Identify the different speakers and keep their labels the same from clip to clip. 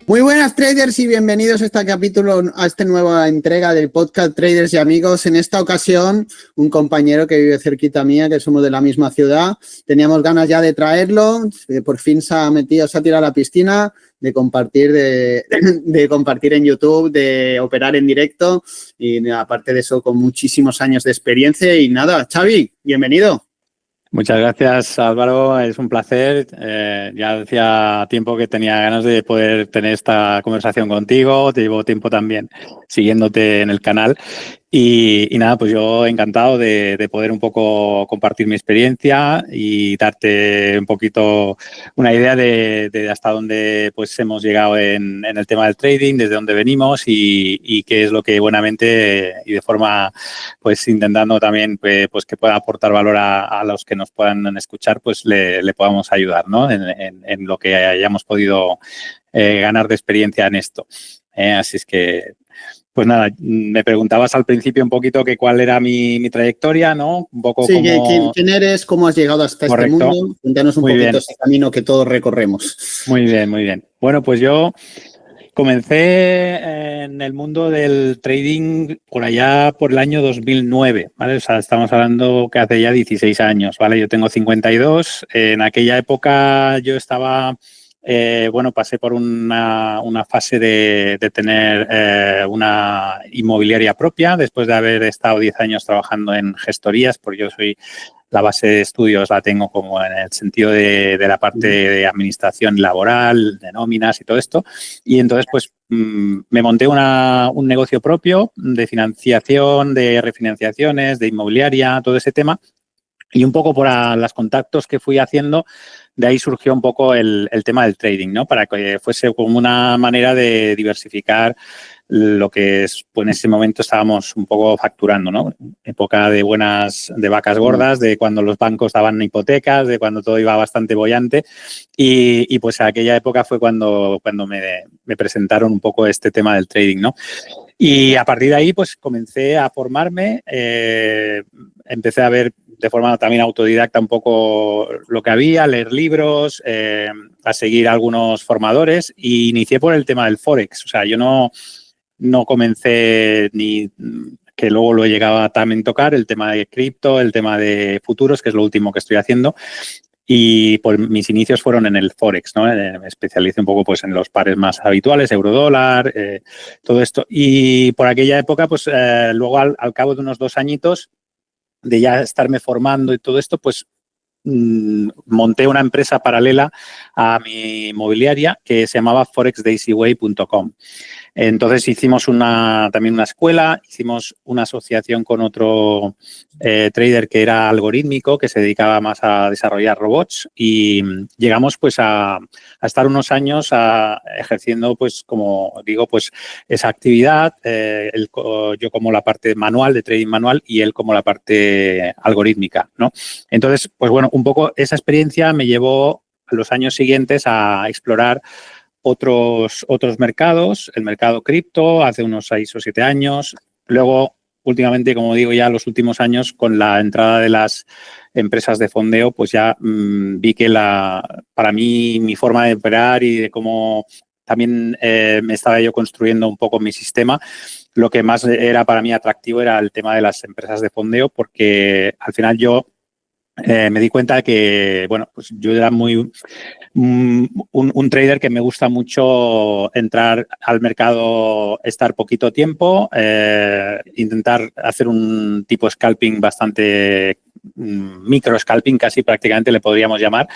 Speaker 1: Muy buenas traders y bienvenidos a este capítulo, a esta nueva entrega del podcast Traders y Amigos. En esta ocasión, un compañero que vive cerquita mía, que somos de la misma ciudad. Teníamos ganas ya de traerlo, por fin se ha tirado a la piscina, de compartir, de compartir en YouTube, de operar en directo y aparte de eso con muchísimos años de experiencia. Y nada, Xavi, bienvenido.
Speaker 2: Muchas gracias, Álvaro. Es un placer. Ya hacía tiempo que tenía ganas de poder tener esta conversación contigo. Te llevo tiempo también siguiéndote en el canal. Y nada, pues yo encantado de poder un poco compartir mi experiencia y darte un poquito una idea de hasta dónde pues hemos llegado en el tema del trading, desde dónde venimos y qué es lo que buenamente y de forma pues intentando también pues que pueda aportar valor a los que nos puedan escuchar, pues le podamos ayudar, ¿no? En lo que hayamos podido ganar de experiencia en esto. Así es que pues nada, me preguntabas al principio un poquito que cuál era mi trayectoria, ¿no? Un poco
Speaker 1: sí,
Speaker 2: como...
Speaker 1: ¿quién eres? ¿Cómo has llegado hasta
Speaker 2: Correcto.
Speaker 1: este mundo? Cuéntanos un poquito ese camino que todos recorremos.
Speaker 2: Muy bien, muy bien. Bueno, pues yo comencé en el mundo del trading por allá por el año 2009, ¿vale? O sea, estamos hablando que hace ya 16 años, ¿vale? Yo tengo 52. En aquella época yo estaba... pasé por una fase de tener una inmobiliaria propia después de haber estado 10 años trabajando en gestorías, porque yo soy la base de estudios la tengo como en el sentido de la parte de administración laboral, de nóminas y todo esto. Y entonces, pues, me monté un negocio propio de financiación, de refinanciaciones, de inmobiliaria, todo ese tema. Y un poco por los contactos que fui haciendo, de ahí surgió un poco el tema del trading, ¿no? Para que fuese como una manera de diversificar lo que es, pues en ese momento estábamos un poco facturando, ¿no? Época de vacas gordas, de cuando los bancos daban hipotecas, de cuando todo iba bastante boyante. Y pues aquella época fue cuando me presentaron un poco este tema del trading, ¿no? Y a partir de ahí, pues comencé a formarme, empecé a ver de forma también autodidacta un poco lo que había, leer libros, a seguir a algunos formadores y inicié por el tema del Forex. O sea, yo no comencé ni que luego lo llegaba a también tocar, el tema de cripto, el tema de futuros, que es lo último que estoy haciendo. Y pues mis inicios fueron en el Forex, ¿no? Me especialicé un poco pues en los pares más habituales, euro-dólar, todo esto. Y por aquella época, pues luego al cabo de unos 2 añitos de ya estarme formando y todo esto, pues monté una empresa paralela a mi inmobiliaria que se llamaba forexdaisyway.com. Entonces hicimos también una escuela, hicimos una asociación con otro trader que era algorítmico, que se dedicaba más a desarrollar robots y llegamos pues a estar unos años ejerciendo pues como digo pues esa actividad, yo como la parte manual de trading manual y él como la parte algorítmica, ¿no? Entonces pues bueno, un poco esa experiencia me llevó a los años siguientes a explorar otros mercados, el mercado cripto hace unos 6 o 7 años. Luego, últimamente, como digo, ya los últimos años, con la entrada de las empresas de fondeo, pues ya vi que para mí mi forma de operar y de cómo también me estaba yo construyendo un poco mi sistema, lo que más era para mí atractivo era el tema de las empresas de fondeo, porque al final yo me di cuenta que, bueno, pues yo era un trader que me gusta mucho entrar al mercado, estar poquito tiempo, intentar hacer un tipo scalping bastante micro scalping, casi prácticamente le podríamos llamar,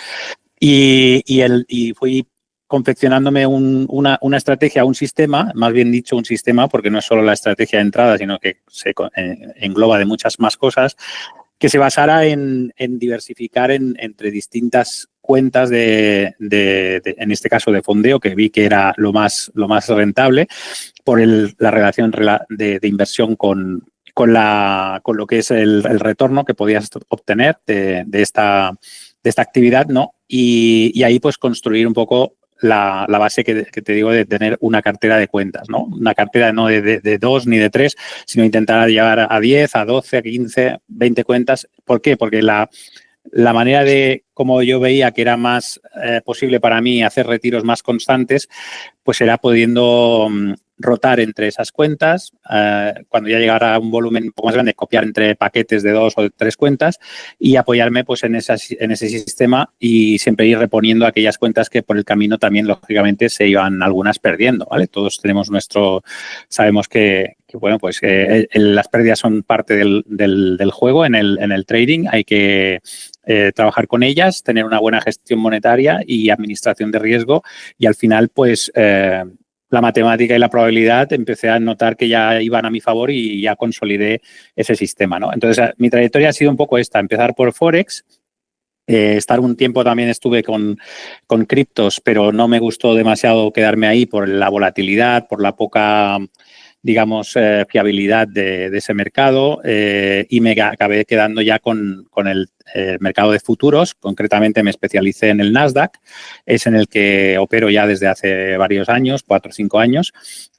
Speaker 2: y fui confeccionándome una estrategia, un sistema, más bien dicho un sistema, porque no es solo la estrategia de entrada, sino que se engloba de muchas más cosas, que se basara en diversificar entre distintas cuentas en este caso de fondeo, que vi que era lo más rentable por la relación de inversión con lo que es el retorno que podías obtener de esta actividad, ¿no? Y ahí pues construir un poco la base que te digo de tener una cartera de cuentas, ¿no? Una cartera no de 2 ni de 3, sino intentar llegar a 10, a 12, a 15, 20 cuentas. ¿Por qué? Porque la manera de cómo yo veía que era más posible para mí hacer retiros más constantes, pues era pudiendo rotar entre esas cuentas, cuando ya llegara a un volumen un poco más grande, copiar entre paquetes de 2 o 3 cuentas y apoyarme pues en ese sistema y siempre ir reponiendo aquellas cuentas que por el camino también, lógicamente, se iban algunas perdiendo, ¿vale? Todos tenemos sabemos que bueno, pues las pérdidas son parte del juego en el trading. Hay que trabajar con ellas, tener una buena gestión monetaria y administración de riesgo y al final, pues la matemática y la probabilidad empecé a notar que ya iban a mi favor y ya consolidé ese sistema, ¿no? Entonces, mi trayectoria ha sido un poco esta, empezar por Forex. Estar un tiempo también estuve con criptos, pero no me gustó demasiado quedarme ahí por la volatilidad, por la poca, digamos, fiabilidad de ese mercado y me acabé quedando ya con el mercado de futuros. Concretamente me especialicé en el Nasdaq, es en el que opero ya desde hace varios años, 4 o 5 años,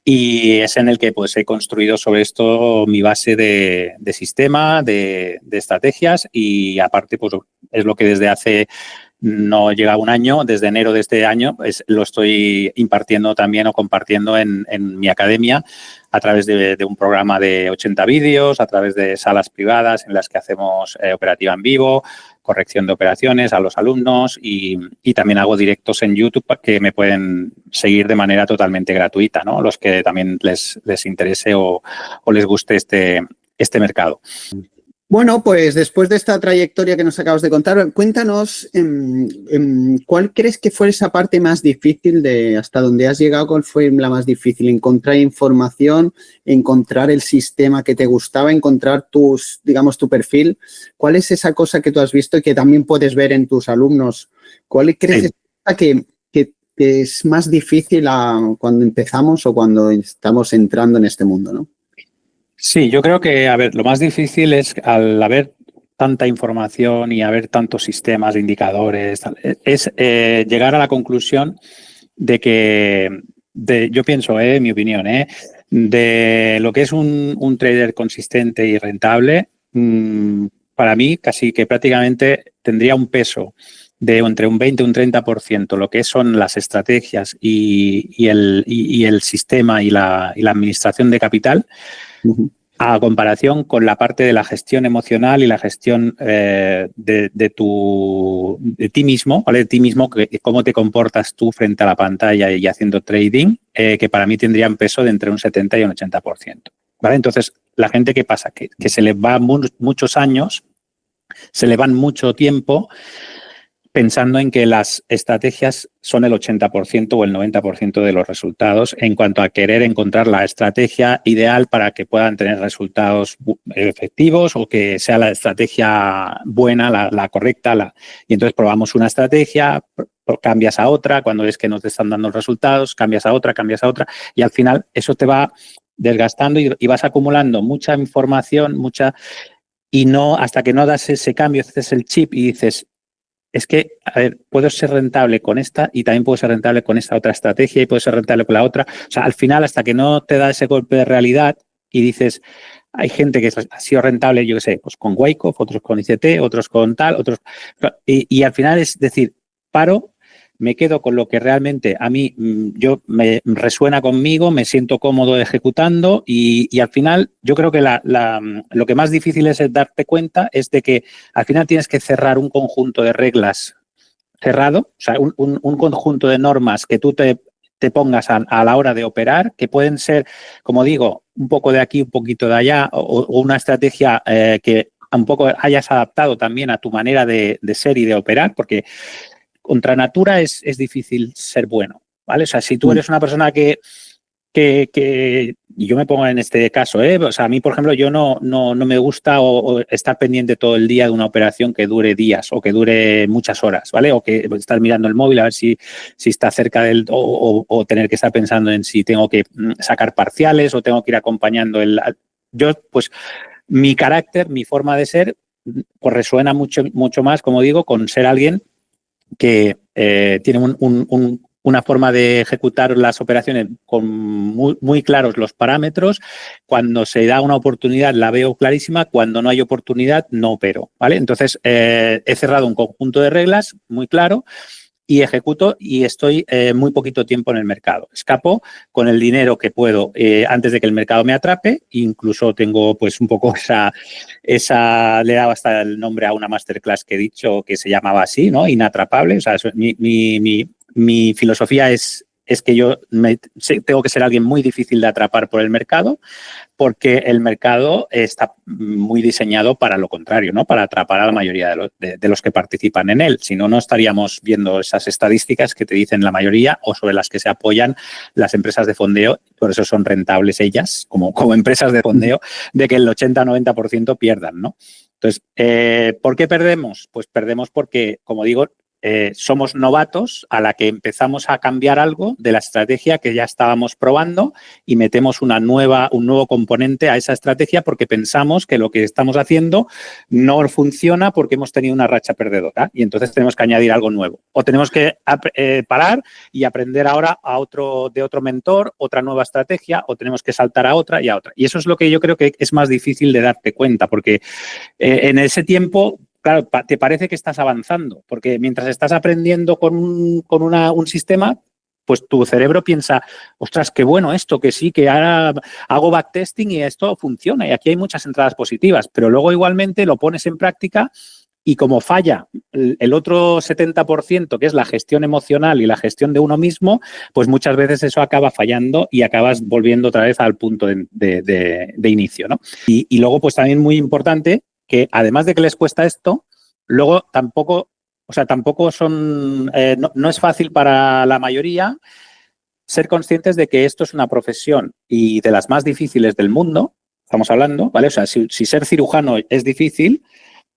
Speaker 2: y es en el que pues he construido sobre esto mi base de sistema, de estrategias y aparte pues es lo que desde hace no llega a un año, desde enero de este año, pues lo estoy impartiendo también o compartiendo en mi academia a través de un programa de 80 vídeos, a través de salas privadas en las que hacemos operativa en vivo, corrección de operaciones a los alumnos y también hago directos en YouTube que me pueden seguir de manera totalmente gratuita, ¿no? Los que también les interese o les guste este mercado.
Speaker 1: Bueno, pues después de esta trayectoria que nos acabas de contar, cuéntanos ¿cuál crees que fue esa parte más difícil de hasta donde has llegado? ¿Cuál fue la más difícil? ¿Encontrar información, encontrar el sistema que te gustaba, encontrar digamos, tu perfil? ¿Cuál es esa cosa que tú has visto y que también puedes ver en tus alumnos? ¿Cuál crees que es más difícil cuando empezamos o cuando estamos entrando en este mundo, ¿no?
Speaker 2: Sí, yo creo que, a ver, lo más difícil es al haber tanta información y haber tantos sistemas de indicadores, es llegar a la conclusión de que, yo pienso, en mi opinión, de lo que es un trader consistente y rentable, para mí casi que prácticamente tendría un peso de entre un 20 y un 30% lo que son las estrategias y el sistema y la administración de capital, a comparación con la parte de la gestión emocional y la gestión de ti mismo, ¿vale? De ti mismo, cómo te comportas tú frente a la pantalla y haciendo trading, que para mí tendrían peso de entre un 70 y un 80%. ¿Vale? Entonces, la gente, ¿qué pasa? Que se le va muchos años, se le van mucho tiempo pensando en que las estrategias son el 80% o el 90% de los resultados en cuanto a querer encontrar la estrategia ideal para que puedan tener resultados efectivos o que sea la estrategia buena, la correcta. Y entonces probamos una estrategia, cambias a otra, cuando ves que no te están dando resultados, cambias a otra y al final eso te va desgastando y vas acumulando mucha información, y no, hasta que no das ese cambio, haces el chip y dices, es que, a ver, puedo ser rentable con esta y también puedo ser rentable con esta otra estrategia y puedo ser rentable con la otra. O sea, al final, hasta que no te da ese golpe de realidad y dices, hay gente que ha sido rentable, yo qué sé, pues con Wyckoff, otros con ICT, otros con tal, otros... Y al final es decir, paro, me quedo con lo que realmente a mí me resuena conmigo, me siento cómodo ejecutando y al final yo creo que lo que más difícil es darte cuenta es de que al final tienes que cerrar un conjunto de reglas cerrado, o sea, un conjunto de normas que tú te pongas a la hora de operar, que pueden ser, como digo, un poco de aquí, un poquito de allá, o una estrategia que un poco hayas adaptado también a tu manera de ser y de operar, porque contra natura es difícil ser bueno, ¿vale? O sea, si tú eres una persona que yo me pongo en este caso, o sea, a mí, por ejemplo, yo no me gusta o estar pendiente todo el día de una operación que dure días o que dure muchas horas, ¿vale? O que estar mirando el móvil a ver si está cerca o tener que estar pensando en si tengo que sacar parciales o tengo que ir acompañando yo, pues, mi carácter, mi forma de ser, pues resuena mucho más, como digo, con ser alguien que tiene una forma de ejecutar las operaciones con muy claros los parámetros. Cuando se da una oportunidad la veo clarísima, cuando no hay oportunidad no opero, ¿vale? Entonces, he cerrado un conjunto de reglas muy claro y ejecuto y estoy muy poquito tiempo en el mercado. Escapo con el dinero que puedo antes de que el mercado me atrape. Incluso tengo pues un poco le he dado hasta el nombre a una masterclass que he dicho que se llamaba así, ¿no? Inatrapable. O sea, mi filosofía es que yo tengo que ser alguien muy difícil de atrapar por el mercado, porque el mercado está muy diseñado para lo contrario, ¿no? Para atrapar a la mayoría de los que participan en él. Si no, no estaríamos viendo esas estadísticas que te dicen la mayoría o sobre las que se apoyan las empresas de fondeo, por eso son rentables ellas, como empresas de fondeo, de que el 80-90% pierdan, ¿no? Entonces, ¿por qué perdemos? Pues perdemos porque, como digo, somos novatos a la que empezamos a cambiar algo de la estrategia que ya estábamos probando y metemos un nuevo componente a esa estrategia porque pensamos que lo que estamos haciendo no funciona porque hemos tenido una racha perdedora y entonces tenemos que añadir algo nuevo. O tenemos que parar y aprender ahora de otro mentor, otra nueva estrategia, o tenemos que saltar a otra y a otra. Y eso es lo que yo creo que es más difícil de darte cuenta porque en ese tiempo, claro, te parece que estás avanzando, porque mientras estás aprendiendo con un sistema, pues tu cerebro piensa, ostras, qué bueno esto, que sí, que ahora hago backtesting y esto funciona y aquí hay muchas entradas positivas, pero luego igualmente lo pones en práctica y como falla el otro 70%, que es la gestión emocional y la gestión de uno mismo, pues muchas veces eso acaba fallando y acabas volviendo otra vez al punto de inicio, ¿no? Y luego, pues también muy importante, que además de que les cuesta esto, luego tampoco son, no es fácil para la mayoría ser conscientes de que esto es una profesión y de las más difíciles del mundo, estamos hablando, ¿vale? O sea, si ser cirujano es difícil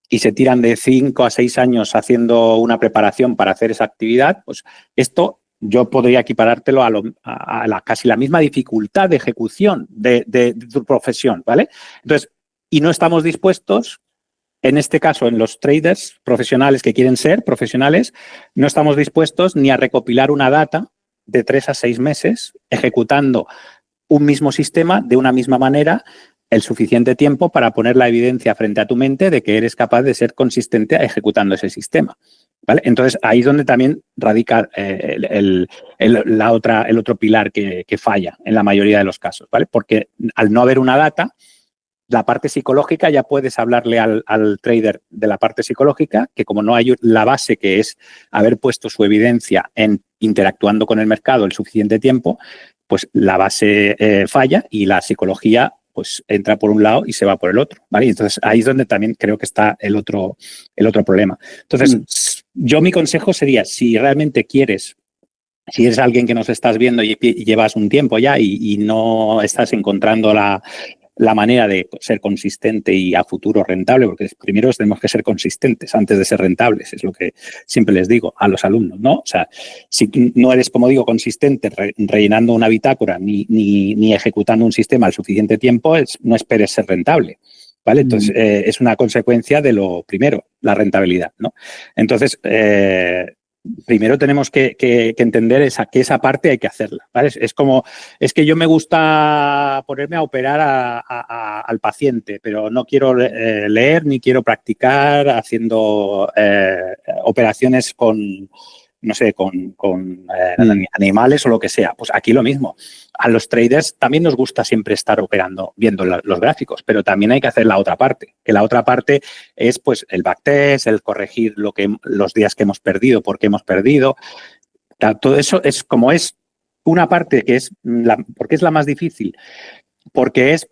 Speaker 2: y se tiran de 5 a 6 años haciendo una preparación para hacer esa actividad, pues esto yo podría equiparártelo a casi la misma dificultad de ejecución de tu profesión, ¿vale? Entonces, y no estamos dispuestos, en este caso, en los traders profesionales que quieren ser profesionales, no estamos dispuestos ni a recopilar una data de 3 a 6 meses ejecutando un mismo sistema de una misma manera el suficiente tiempo para poner la evidencia frente a tu mente de que eres capaz de ser consistente ejecutando ese sistema, ¿vale? Entonces, ahí es donde también radica el otro pilar que falla en la mayoría de los casos, ¿vale? Porque al no haber una data, la parte psicológica ya puedes hablarle al trader de la parte psicológica, que como no hay la base que es haber puesto su evidencia en interactuando con el mercado el suficiente tiempo, pues la base falla y la psicología pues entra por un lado y se va por el otro, ¿vale? Y entonces ahí es donde también creo que está el otro problema. Entonces, yo mi consejo sería, si realmente quieres, si eres alguien que nos estás viendo y llevas un tiempo ya y no estás encontrando la manera de ser consistente y a futuro rentable, porque primero tenemos que ser consistentes antes de ser rentables, es lo que siempre les digo a los alumnos, ¿no? O sea, si no eres, como digo, consistente rellenando una bitácora ni ejecutando un sistema al suficiente tiempo, no esperes ser rentable, ¿vale? Entonces, es una consecuencia de lo primero, la rentabilidad, ¿no? Entonces, primero tenemos que entender que esa parte hay que hacerla, ¿vale? Es que yo me gusta ponerme a operar al paciente, pero no quiero leer ni quiero practicar haciendo operaciones con, no sé, con animales o lo que sea. Pues aquí lo mismo. A los traders también nos gusta siempre estar operando, viendo los gráficos, pero también hay que hacer la otra parte, que la otra parte es pues el backtest, el corregir los días que hemos perdido, por qué hemos perdido. Todo eso es una parte que porque es la más difícil, porque es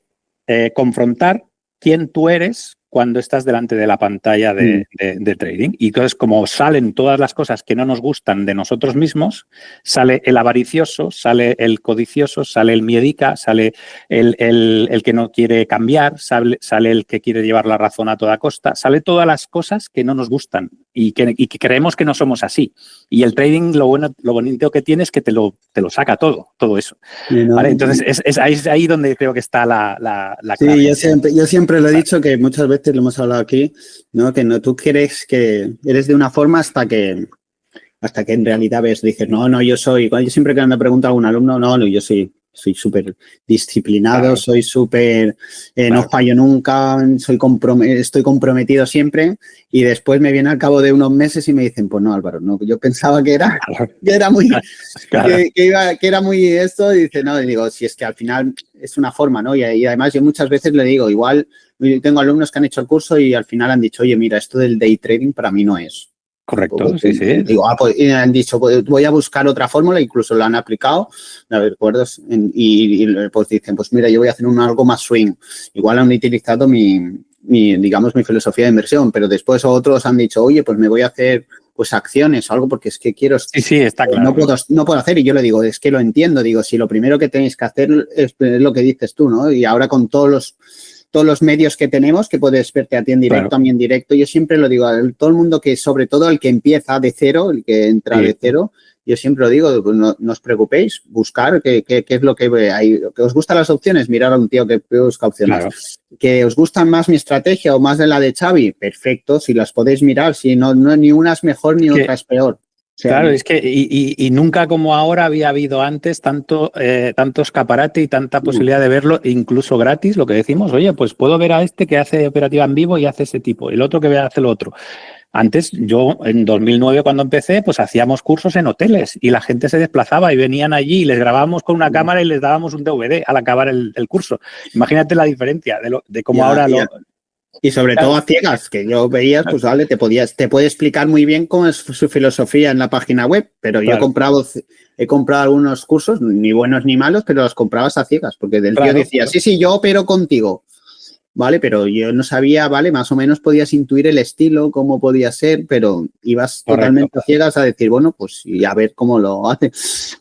Speaker 2: confrontar quién tú eres cuando estás delante de la pantalla de trading. Y entonces, como salen todas las cosas que no nos gustan de nosotros mismos, sale el avaricioso, sale el codicioso, sale el miedica, sale el que no quiere cambiar, sale el que quiere llevar la razón a toda costa, sale todas las cosas que no nos gustan y que creemos que no somos así. Y el trading, lo bonito que tiene es que te lo saca todo eso.
Speaker 1: ¿No?
Speaker 2: ¿Vale? Entonces, es ahí donde creo que está la
Speaker 1: clave. Sí, yo siempre lo he dicho, que muchas veces lo hemos hablado aquí, ¿no? Que no, tú crees que eres de una forma hasta que hasta que en realidad dices, no, yo siempre que me pregunta a un alumno, no, yo soy súper disciplinado, claro. Soy súper, no fallo nunca, estoy comprometido siempre, y después me viene al cabo de unos meses y me dicen, pues no, Álvaro, no, yo pensaba que era muy, que era muy esto, y dice, no, y digo, si es que al final es una forma, ¿no? Y además yo muchas veces le digo, igual, tengo alumnos que han hecho el curso y al final han dicho, oye, mira, esto del day trading para mí no es.
Speaker 2: Correcto, sí.
Speaker 1: Digo, pues, y han dicho, pues, voy a buscar otra fórmula, incluso la han aplicado, ¿de acuerdo? Y pues dicen, pues mira, yo voy a hacer algo más swing. Igual han utilizado mi filosofía de inversión, pero después otros han dicho, oye, pues me voy a hacer pues acciones o algo porque es que quiero...
Speaker 2: Sí, está claro.
Speaker 1: No puedo hacer, y yo le digo, es que lo entiendo, digo, si lo primero que tenéis que hacer es lo que dices tú, ¿no? Y ahora con todos los medios que tenemos, que puedes verte a ti en directo, a mí en directo. Yo siempre lo digo a todo el mundo, que sobre todo el que empieza de cero, el que entra de cero, yo siempre lo digo, no os preocupéis, buscar qué es lo que hay. ¿Que os gustan las opciones? Mirar a un tío que busca opciones. Claro. ¿Que os gustan más mi estrategia o más de la de Xavi? Perfecto, si las podéis mirar, si no ni una es mejor ni otra es peor.
Speaker 2: O sea, claro, es que y nunca como ahora había habido antes tanto escaparate y tanta posibilidad de verlo, incluso gratis, lo que decimos, oye, pues puedo ver a este que hace operativa en vivo y hace ese tipo, el otro que hace lo otro. Antes, yo en 2009 cuando empecé, pues hacíamos cursos en hoteles y la gente se desplazaba y venían allí y les grabábamos con una cámara y les dábamos un DVD al acabar el curso. Imagínate la diferencia de cómo ahora lo...
Speaker 1: Y sobre todo a ciegas, que yo veía, pues vale, te puede explicar muy bien cómo es su filosofía en la página web, pero yo he comprado algunos cursos, ni buenos ni malos, pero los comprabas a ciegas, porque del tío decía, sí, yo opero contigo, vale, pero yo no sabía, vale, más o menos podías intuir el estilo, cómo podía ser, pero ibas totalmente a ciegas a decir, bueno, pues y a ver cómo lo hace.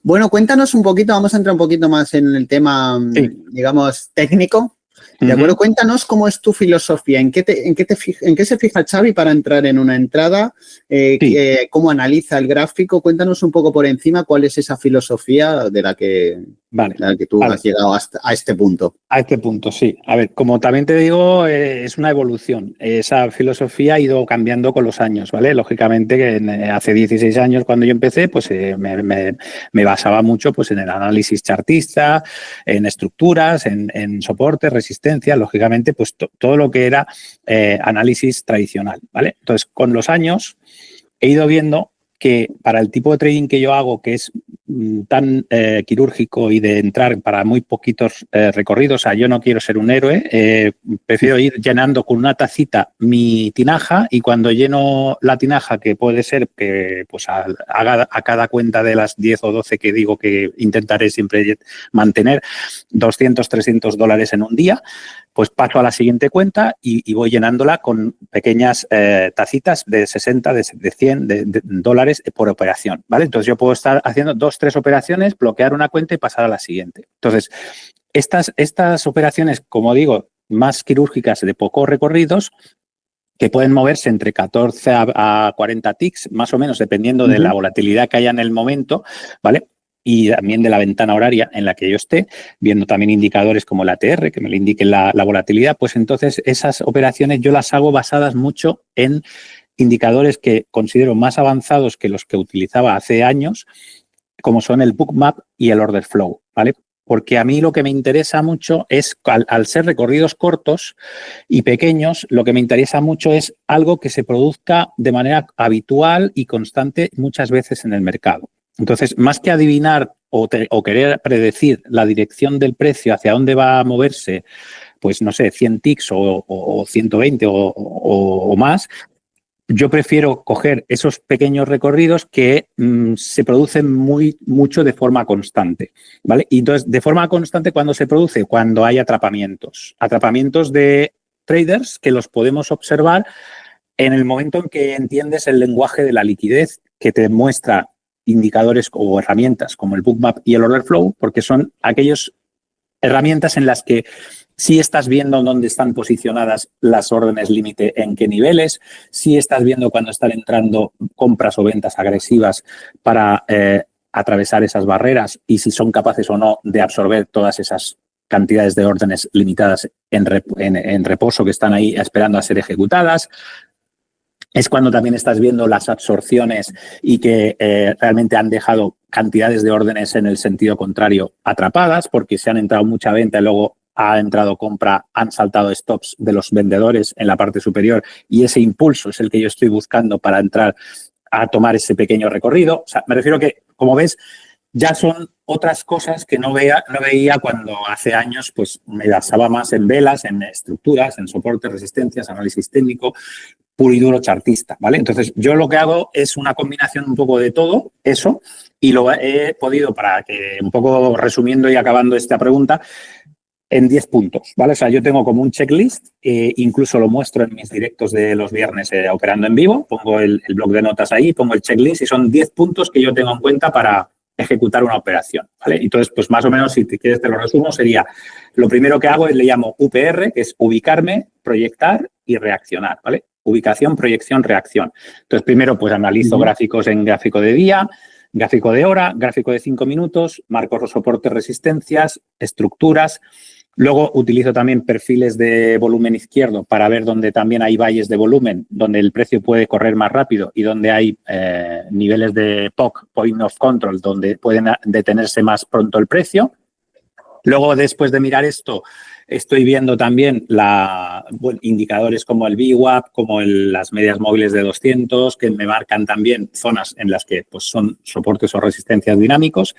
Speaker 1: Bueno, cuéntanos un poquito, vamos a entrar un poquito más en el tema, digamos, técnico. ¿De acuerdo? Cuéntanos cómo es tu filosofía, en qué se fija Xavi para entrar en una entrada, cómo analiza el gráfico. Cuéntanos un poco por encima cuál es esa filosofía de la que tú has llegado a este punto.
Speaker 2: A este punto, sí. A ver, como también te digo, es una evolución. Esa filosofía ha ido cambiando con los años, ¿vale? Lógicamente, que hace 16 años cuando yo empecé, pues me basaba mucho pues, en el análisis chartista, en estructuras, en soporte, resistencia, lógicamente, pues todo lo que era análisis tradicional, ¿vale? Entonces, con los años he ido viendo que para el tipo de trading que yo hago, que es tan quirúrgico y de entrar para muy poquitos recorridos, o sea, yo no quiero ser un héroe, prefiero ir llenando con una tacita mi tinaja y cuando lleno la tinaja, que puede ser que pues a cada cuenta de las 10 o 12 que digo que intentaré siempre mantener, $200, $300 en un día, pues paso a la siguiente cuenta y voy llenándola con pequeñas tacitas de 60, de 100 de dólares por operación, ¿vale? Entonces yo puedo estar haciendo 2, 3 operaciones, bloquear una cuenta y pasar a la siguiente. Entonces, estas operaciones, como digo, más quirúrgicas de pocos recorridos, que pueden moverse entre 14 a 40 ticks, más o menos, dependiendo de la volatilidad que haya en el momento, ¿vale? Y también de la ventana horaria en la que yo esté, viendo también indicadores como el ATR, que me le indiquen la volatilidad, pues entonces esas operaciones yo las hago basadas mucho en indicadores que considero más avanzados que los que utilizaba hace años, como son el Bookmap y el Order Flow, ¿vale? Porque a mí lo que me interesa mucho es, al ser recorridos cortos y pequeños, lo que me interesa mucho es algo que se produzca de manera habitual y constante muchas veces en el mercado. Entonces, más que adivinar o querer predecir la dirección del precio hacia dónde va a moverse, pues no sé, 100 ticks o 120 o más, yo prefiero coger esos pequeños recorridos que se producen mucho de forma constante, ¿vale? Y entonces, de forma constante, ¿cuándo se produce? Cuando hay atrapamientos. Atrapamientos de traders que los podemos observar en el momento en que entiendes el lenguaje de la liquidez que te muestra indicadores o herramientas como el Bookmap y el Order Flow, porque son aquellas herramientas en las que sí estás viendo dónde están posicionadas las órdenes límite, en qué niveles, sí estás viendo cuando están entrando compras o ventas agresivas para atravesar esas barreras y si son capaces o no de absorber todas esas cantidades de órdenes limitadas en reposo que están ahí esperando a ser ejecutadas. es cuando también estás viendo las absorciones y que realmente han dejado cantidades de órdenes en el sentido contrario atrapadas porque se han entrado mucha venta y luego ha entrado compra, han saltado stops de los vendedores en la parte superior y ese impulso es el que yo estoy buscando para entrar a tomar ese pequeño recorrido. O sea, me refiero que, como ves, ya son otras cosas que no veía cuando hace años pues me basaba más en velas, en estructuras, en soportes, resistencias, análisis técnico, puro y duro chartista, ¿vale? Entonces, yo lo que hago es una combinación un poco de todo eso y lo he podido, para que un poco resumiendo y acabando esta pregunta, en 10 puntos, ¿vale? O sea, yo tengo como un checklist, incluso lo muestro en mis directos de los viernes operando en vivo, pongo el blog de notas ahí, pongo el checklist y son 10 puntos que yo tengo en cuenta para ejecutar una operación, ¿vale? Entonces, pues más o menos, si te quieres te lo resumo, sería, lo primero que hago es le llamo UPR, que es ubicarme, proyectar y reaccionar, ¿vale? Ubicación, proyección, reacción. Entonces, primero, pues analizo gráficos en gráfico de día, gráfico de hora, gráfico de 5 minutos, marco los soportes, resistencias, estructuras. Luego utilizo también perfiles de volumen izquierdo para ver dónde también hay valles de volumen, donde el precio puede correr más rápido y donde hay niveles de POC, Point of Control, donde pueden detenerse más pronto el precio. Luego, después de mirar esto, estoy viendo también indicadores como el VWAP, como las medias móviles de 200, que me marcan también zonas en las que pues, son soportes o resistencias dinámicos.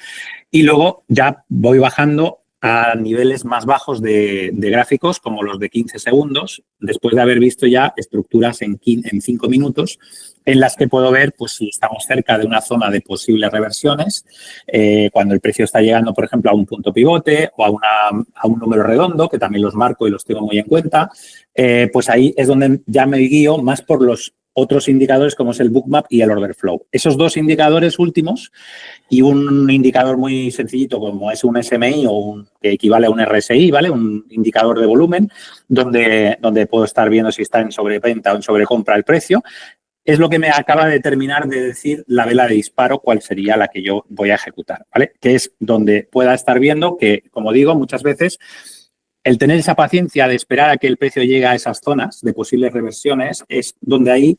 Speaker 2: Y luego ya voy bajando a niveles más bajos de gráficos, como los de 15 segundos, después de haber visto ya estructuras en 5 minutos, en las que puedo ver pues, si estamos cerca de una zona de posibles reversiones, cuando el precio está llegando, por ejemplo, a un punto pivote o a un número redondo, que también los marco y los tengo muy en cuenta, pues ahí es donde ya me guío más por los otros indicadores como es el Bookmap y el Order Flow. Esos dos indicadores últimos y un indicador muy sencillito como es un SMI que equivale a un RSI, ¿vale? Un indicador de volumen donde puedo estar viendo si está en sobreventa o en sobrecompra el precio. Es lo que me acaba de terminar de decir la vela de disparo, cuál sería la que yo voy a ejecutar, ¿vale? Que es donde pueda estar viendo que, como digo, muchas veces el tener esa paciencia de esperar a que el precio llegue a esas zonas de posibles reversiones es donde ahí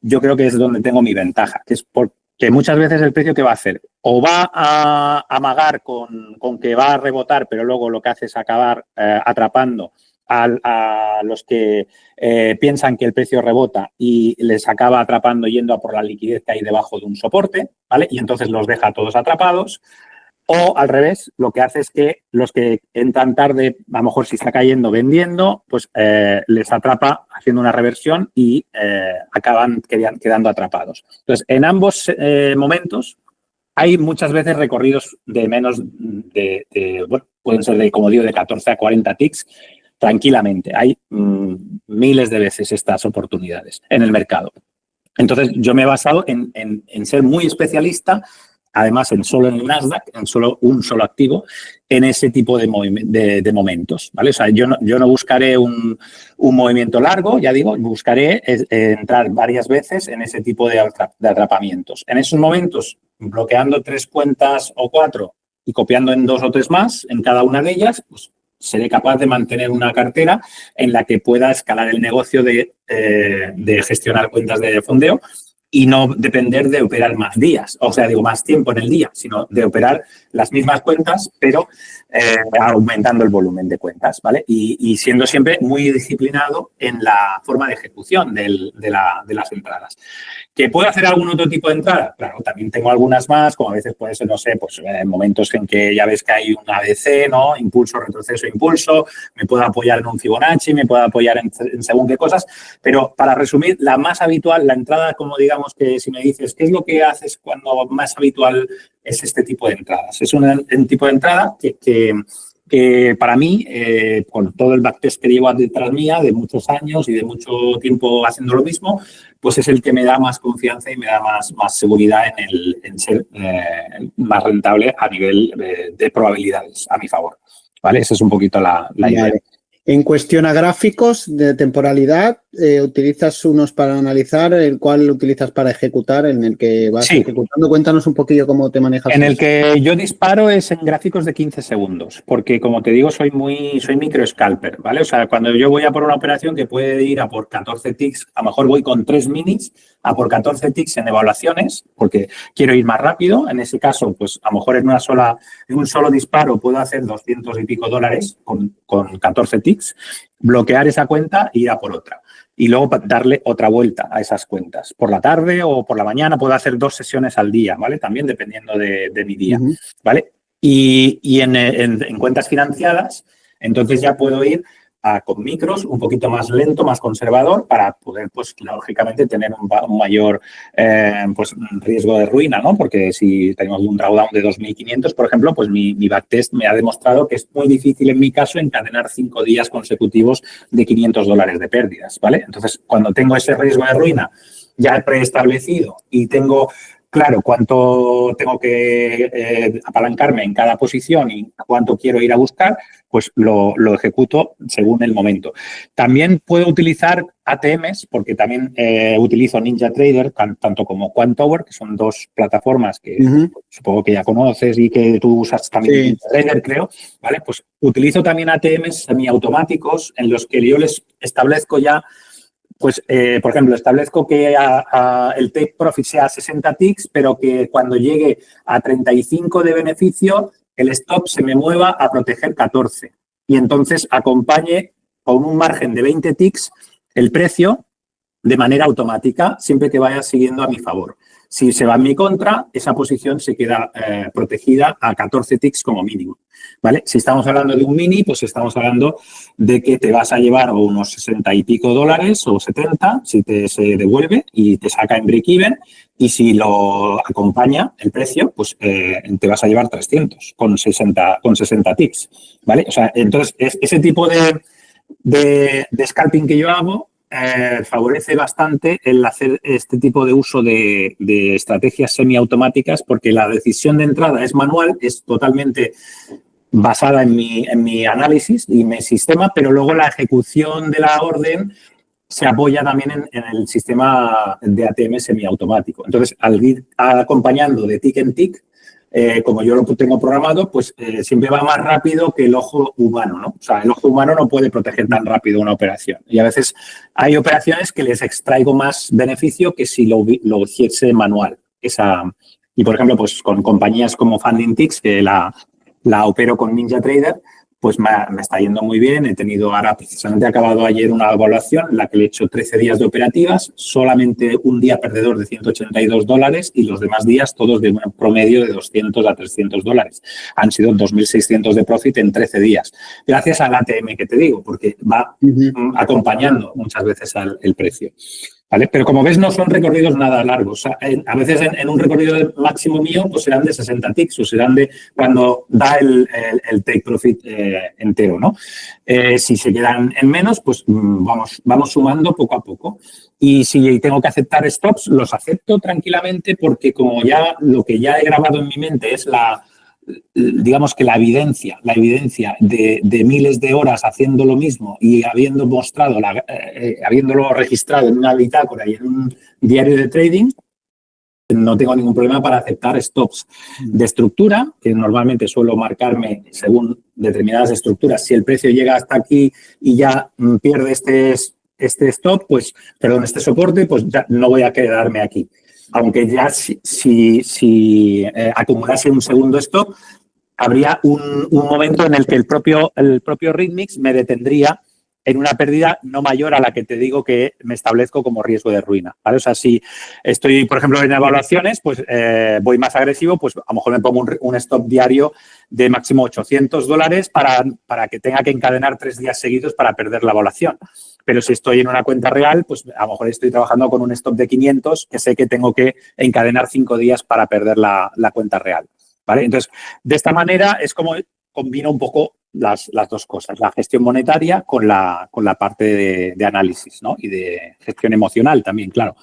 Speaker 2: yo creo que es donde tengo mi ventaja, que es porque muchas veces el precio que va a hacer o va a amagar con que va a rebotar, pero luego lo que hace es acabar atrapando a los que piensan que el precio rebota y les acaba atrapando yendo a por la liquidez que hay debajo de un soporte, ¿vale? Y entonces los deja a todos atrapados. O al revés, lo que hace es que los que entran tarde, a lo mejor si está cayendo vendiendo, pues les atrapa haciendo una reversión y acaban quedando atrapados. Entonces, en ambos momentos hay muchas veces recorridos de menos bueno, pueden ser como digo, de 14 a 40 ticks tranquilamente. Hay miles de veces estas oportunidades en el mercado. Entonces, yo me he basado en ser muy especialista, además solo en el Nasdaq, en un solo activo, en ese tipo de momentos, ¿vale? O sea, yo no buscaré un movimiento largo, ya digo, buscaré entrar varias veces en ese tipo de atrapamientos. En esos momentos, bloqueando 3 cuentas o 4 y copiando en 2 o 3 más, en cada una de ellas, pues seré capaz de mantener una cartera en la que pueda escalar el negocio de gestionar cuentas de fondeo y no depender de operar más días, o sea, digo, más tiempo en el día, sino de operar las mismas cuentas, pero aumentando el volumen de cuentas, ¿vale? Y siendo siempre muy disciplinado en la forma de ejecución de las entradas. ¿Que puedo hacer algún otro tipo de entrada? Claro, también tengo algunas más, como a veces puede ser, no sé, pues momentos en que ya ves que hay un ABC, ¿no? Impulso, retroceso, impulso, me puedo apoyar en un Fibonacci, me puedo apoyar en según qué cosas, pero para resumir, la más habitual, la entrada, como digamos que si me dices, ¿qué es lo que haces cuando más habitual es este tipo de entradas? Es un tipo de entrada que para mí, con todo el backtest que llevo detrás mía, de muchos años y de mucho tiempo haciendo lo mismo, pues es el que me da más confianza y me da más seguridad en ser más rentable a nivel de probabilidades a mi favor, ¿vale? Esa es un poquito la idea.
Speaker 1: En cuestión a gráficos de temporalidad, ¿utilizas unos para analizar? ¿El cual utilizas para ejecutar? En el que vas ejecutando. Cuéntanos un poquillo cómo te manejas.
Speaker 2: En el que yo disparo es en gráficos de 15 segundos, porque como te digo, soy micro scalper, ¿vale? O sea, cuando yo voy a por una operación que puede ir a por 14 ticks, a lo mejor voy con 3 minis a por 14 ticks en evaluaciones, porque quiero ir más rápido. En ese caso, pues a lo mejor en un solo disparo puedo hacer 200 y pico dólares con 14 ticks, bloquear esa cuenta e ir a por otra. Y luego darle otra vuelta a esas cuentas. Por la tarde o por la mañana puedo hacer 2 sesiones al día, ¿vale? También dependiendo de mi día, ¿vale? Y en cuentas financiadas, entonces ya puedo ir con micros un poquito más lento, más conservador, para poder, pues, lógicamente, tener un mayor pues, riesgo de ruina, ¿no? Porque si tenemos un drawdown de 2.500, por ejemplo, pues mi backtest me ha demostrado que es muy difícil, en mi caso, encadenar 5 días consecutivos de 500 dólares de pérdidas, ¿vale? Entonces, cuando tengo ese riesgo de ruina ya preestablecido y tengo claro cuánto tengo que apalancarme en cada posición y cuánto quiero ir a buscar, pues lo ejecuto según el momento. También puedo utilizar ATMs, porque también utilizo NinjaTrader, tanto como Quantower, que son 2 plataformas que supongo que ya conoces y que tú usas también, NinjaTrader, creo, ¿vale? Pues utilizo también ATMs semiautomáticos en los que yo les establezco ya. Pues, por ejemplo, establezco que el take profit sea 60 ticks, pero que cuando llegue a 35 de beneficio, el stop se me mueva a proteger 14. Y entonces acompañe con un margen de 20 ticks el precio de manera automática, siempre que vaya siguiendo a mi favor. Si se va en mi contra, esa posición se queda protegida a 14 ticks como mínimo, ¿vale? Si estamos hablando de un mini, pues estamos hablando de que te vas a llevar unos 60 y pico dólares o 70 si se devuelve y te saca en break-even, y si lo acompaña el precio, pues te vas a llevar 300 con 60 ticks, ¿vale? O sea, entonces, ese tipo de scalping que yo hago favorece bastante el hacer este tipo de uso de estrategias semiautomáticas, porque la decisión de entrada es manual, es totalmente basada en mi análisis y mi sistema, pero luego la ejecución de la orden se apoya también en el sistema de ATM semiautomático. Entonces, al ir acompañando de tick en tick, como yo lo tengo programado, pues siempre va más rápido que el ojo humano, ¿no? O sea, el ojo humano no puede proteger tan rápido una operación. Y a veces hay operaciones que les extraigo más beneficio que si lo hiciese manual. Y, por ejemplo, pues con compañías como FundingTix, que la opero con NinjaTrader, pues me está yendo muy bien. He tenido ahora, precisamente, acabado ayer una evaluación en la que le he hecho 13 días de operativas, solamente un día perdedor de 182 dólares y los demás días todos de un promedio de 200 a 300 dólares. Han sido 2.600 de profit en 13 días, gracias al ATM que te digo, porque va acompañando muchas veces el precio. ¿Vale? Pero como ves, no son recorridos nada largos. O sea, a veces en un recorrido máximo mío, pues serán de 60 ticks o serán de cuando da el take profit entero, ¿no? Si se quedan en menos, pues vamos sumando poco a poco. Y si tengo que aceptar stops, los acepto tranquilamente, porque como ya lo que ya he grabado en mi mente es digamos que la evidencia de miles de horas haciendo lo mismo y habiéndolo registrado en una bitácora y en un diario de trading, no tengo ningún problema para aceptar stops de estructura, que normalmente suelo marcarme según determinadas estructuras. Si el precio llega hasta aquí y ya pierde este stop, pues, perdón, este soporte, pues ya no voy a quedarme aquí. Aunque ya si acumulase un segundo stop, habría un momento en el que el propio Ritmix me detendría en una pérdida no mayor a la que te digo que me establezco como riesgo de ruina, ¿vale? O sea, si estoy, por ejemplo, en evaluaciones, pues voy más agresivo, pues a lo mejor me pongo un stop diario de máximo 800 dólares para que tenga que encadenar 3 días seguidos para perder la evaluación. Pero si estoy en una cuenta real, pues a lo mejor estoy trabajando con un stop de 500 que sé que tengo que encadenar 5 días para perder la cuenta real, ¿vale? Entonces, de esta manera es como combino un poco las dos cosas, la gestión monetaria con la parte de análisis, ¿no? Y de gestión emocional también, claro.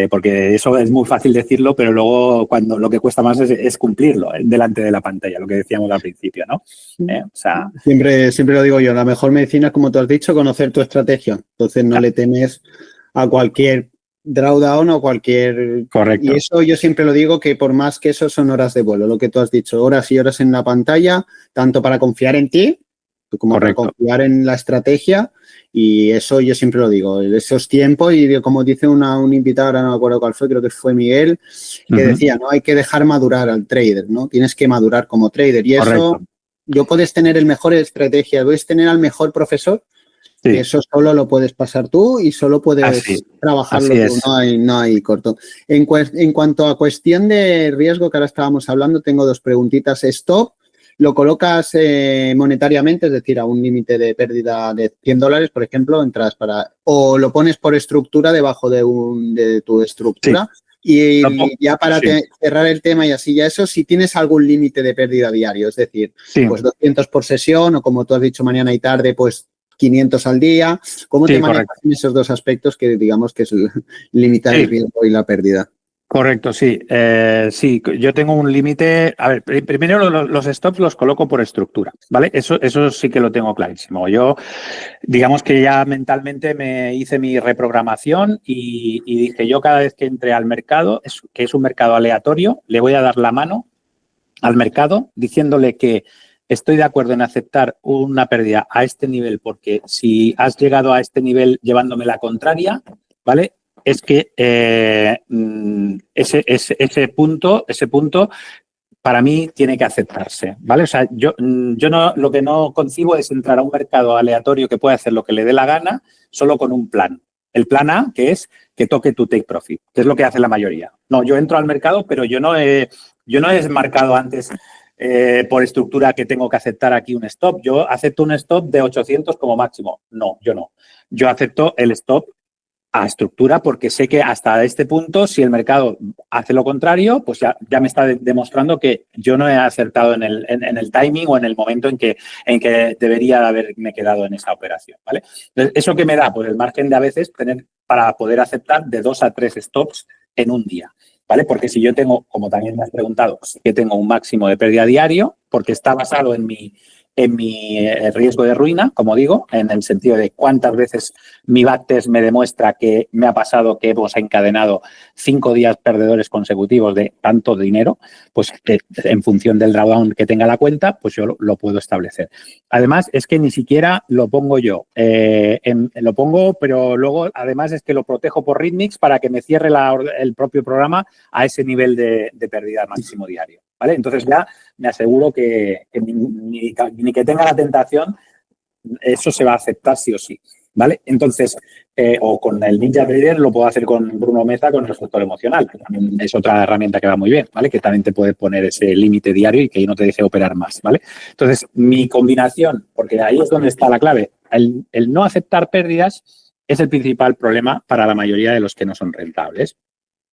Speaker 2: Porque eso es muy fácil decirlo, pero luego cuando lo que cuesta más es cumplirlo delante de la pantalla, lo que decíamos al principio, ¿no? O sea,
Speaker 1: siempre lo digo yo, la mejor medicina es, como tú has dicho, conocer tu estrategia. Entonces no le temes a cualquier drawdown o cualquier...
Speaker 2: Correcto.
Speaker 1: Y eso yo siempre lo digo, que por más que eso son horas de vuelo, lo que tú has dicho, horas y horas en la pantalla, tanto para confiar en ti como
Speaker 2: Correcto.
Speaker 1: para confiar en la estrategia. Y eso yo siempre lo digo, esos tiempos, y como dice un invitado, ahora no me acuerdo cuál fue, creo que fue Miguel, que decía, no hay que dejar madurar al trader, ¿no? Tienes que madurar como trader. Y
Speaker 2: Correcto.
Speaker 1: eso, yo puedes tener el mejor estrategia, puedes tener al mejor profesor,
Speaker 2: Sí.
Speaker 1: eso solo lo puedes pasar tú y solo puedes trabajarlo tú, no hay corto. En cuanto a cuestión de riesgo, que ahora estábamos hablando, tengo dos preguntitas. Stop, ¿lo colocas monetariamente, es decir, a un límite de pérdida de $100, por ejemplo, entras o lo pones por estructura debajo de tu estructura? Sí. Y ya para cerrar el tema y así ya eso, si tienes algún límite de pérdida diario, es decir, pues 200 por sesión o, como tú has dicho, mañana y tarde, pues 500 al día. ¿Cómo te manejas en esos dos aspectos que digamos que es limitar el riesgo y la pérdida?
Speaker 2: Correcto, sí. Sí, yo tengo un límite. A ver, primero los stops los coloco por estructura, ¿vale? Eso sí que lo tengo clarísimo. Yo, digamos que ya mentalmente me hice mi reprogramación y dije, yo cada vez que entre al mercado, que es un mercado aleatorio, le voy a dar la mano al mercado diciéndole que estoy de acuerdo en aceptar una pérdida a este nivel, porque si has llegado a este nivel llevándome la contraria, ¿vale? Es que ese punto para mí tiene que aceptarse, ¿vale? O sea, yo no, lo que no concibo es entrar a un mercado aleatorio que puede hacer lo que le dé la gana solo con un plan. El plan A, que es que toque tu take profit, que es lo que hace la mayoría. No, yo entro al mercado, pero yo no he marcado antes por estructura que tengo que aceptar aquí un stop. Yo acepto un stop de 800 como máximo. No, yo no. Yo acepto el stop a estructura porque sé que hasta este punto, si el mercado hace lo contrario, pues ya me está demostrando que yo no he acertado en el timing o en el momento en que debería haberme quedado en esa operación, ¿vale? Entonces, ¿eso qué me da? Pues el margen de a veces tener para poder aceptar de 2 a 3 stops en un día, ¿vale? Porque si yo tengo, como también me has preguntado, que tengo un máximo de pérdida diario, porque está basado en mi riesgo de ruina, como digo, en el sentido de cuántas veces mi backtest me demuestra que me ha pasado que hemos encadenado 5 días perdedores consecutivos de tanto dinero, pues en función del drawdown que tenga la cuenta, pues yo lo puedo establecer. Además, es que ni siquiera lo pongo yo. Lo pongo, pero luego, además, es que lo protejo por Rhythmix para que me cierre el propio programa a ese nivel de pérdida máximo diario, ¿vale? Entonces ya me aseguro que ni que tenga la tentación, eso se va a aceptar sí o sí, ¿vale? Entonces, o con el Ninja Trader lo puedo hacer con Bruno Meza, con el receptor emocional, que también es otra herramienta que va muy bien, ¿vale? Que también te puede poner ese límite diario y que no te deje operar más, ¿vale? Entonces, mi combinación, porque ahí es donde está la clave, el no aceptar pérdidas es el principal problema para la mayoría de los que no son rentables,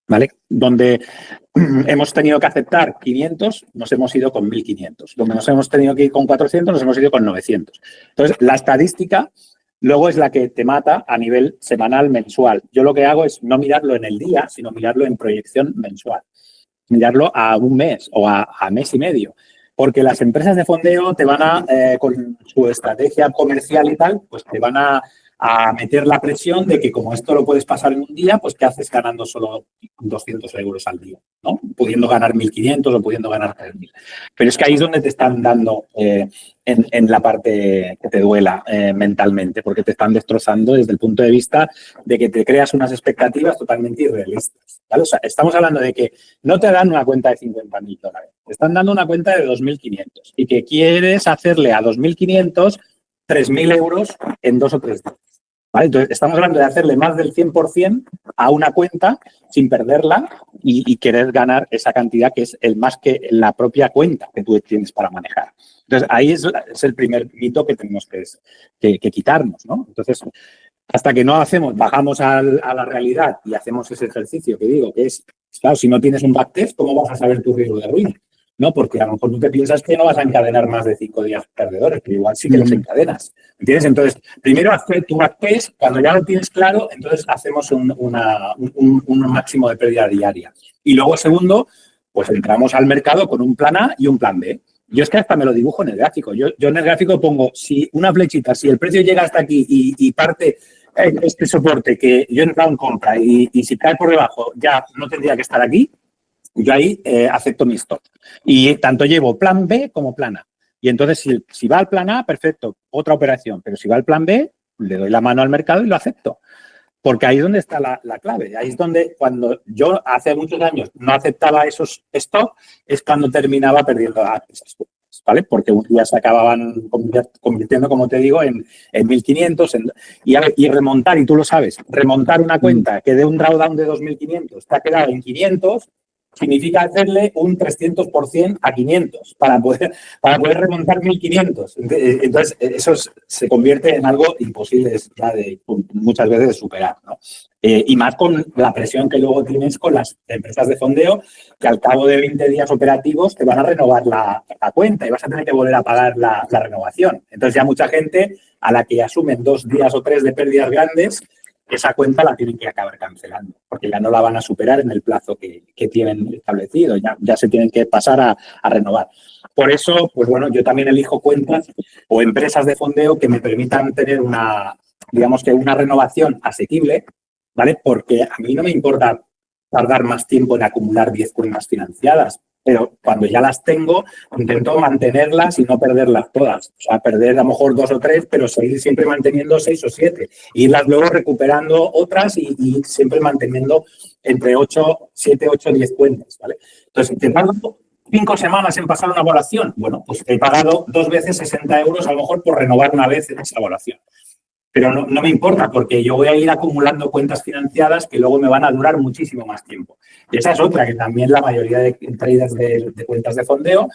Speaker 2: ¿vale? Donde hemos tenido que aceptar 500, nos hemos ido con 1.500. Donde nos hemos tenido que ir con 400, nos hemos ido con 900. Entonces, la estadística luego es la que te mata a nivel semanal, mensual. Yo lo que hago es no mirarlo en el día, sino mirarlo en proyección mensual. Mirarlo a un mes o a mes y medio. Porque las empresas de fondeo te van a, con su estrategia comercial y tal, pues te van a meter la presión de que como esto lo puedes pasar en un día, pues ¿qué haces ganando solo 200 euros al día? ¿No? Pudiendo ganar 1.500 o pudiendo ganar 3.000. Pero es que ahí es donde te están dando en la parte que te duela mentalmente, porque te están destrozando desde el punto de vista de que te creas unas expectativas totalmente irrealistas, ¿vale? O sea, estamos hablando de que no te dan una cuenta de 50.000 dólares, te están dando una cuenta de 2.500 y que quieres hacerle a 2.500 3.000 euros en 2 o 3 días. ¿Vale? Entonces, estamos hablando de hacerle más del 100% a una cuenta sin perderla y querer ganar esa cantidad que es el más que la propia cuenta que tú tienes para manejar. Entonces, ahí es el primer mito que tenemos que quitarnos, ¿no? Entonces, hasta que no bajamos a la realidad y hacemos ese ejercicio que digo, que es, claro, si no tienes un backtest, ¿cómo vas a saber tu riesgo de ruina? ¿no? Porque a lo mejor tú te piensas que no vas a encadenar más de 5 días perdedores, pero igual sí que los encadenas, ¿entiendes? Entonces, primero tú haces, cuando ya lo tienes claro, entonces hacemos un máximo de pérdida diaria. Y luego, segundo, pues entramos al mercado con un plan A y un plan B. Yo es que hasta me lo dibujo en el gráfico. Yo en el gráfico pongo si una flechita, si el precio llega hasta aquí y parte este soporte que yo he entrado en compra y si cae por debajo ya no tendría que estar aquí, yo ahí acepto mi stop. Y tanto llevo plan B como plan A. Y entonces si va al plan A, perfecto, otra operación. Pero si va al plan B, le doy la mano al mercado y lo acepto. Porque ahí es donde está la clave. Ahí es donde cuando yo hace muchos años no aceptaba esos stop, es cuando terminaba perdiendo esas cuentas, ¿vale? Porque un día se acababan convirtiendo, como te digo, en 1.500 y remontar, y tú lo sabes, remontar una cuenta que de un drawdown de 2.500 te ha quedado en 500, significa hacerle un 300% a 500 para poder remontar 1.500. Entonces, eso se convierte en algo imposible ya muchas veces de superar, ¿no? Y más con la presión que luego tienes con las empresas de fondeo, que al cabo de 20 días operativos te van a renovar la cuenta y vas a tener que volver a pagar la renovación. Entonces, ya mucha gente a la que asumen 2 días o 3 de pérdidas grandes, esa cuenta la tienen que acabar cancelando, porque ya no la van a superar en el plazo que tienen establecido, ya se tienen que pasar a renovar. Por eso, pues bueno, yo también elijo cuentas o empresas de fondeo que me permitan tener una renovación asequible, ¿vale? Porque a mí no me importa tardar más tiempo en acumular 10 cuentas financiadas, pero cuando ya las tengo, intento mantenerlas y no perderlas todas. O sea, perder a lo mejor 2 o 3, pero seguir siempre manteniendo 6 o 7. Irlas luego recuperando otras y siempre manteniendo entre 7, 8, 10 cuentas, ¿vale? Entonces, te tardo 5 semanas en pasar una evaluación. Bueno, pues he pagado 2 veces 60 euros a lo mejor por renovar una vez en esa evaluación. Pero no me importa porque yo voy a ir acumulando cuentas financiadas que luego me van a durar muchísimo más tiempo. Y esa es otra, que también la mayoría de traders de cuentas de fondeo,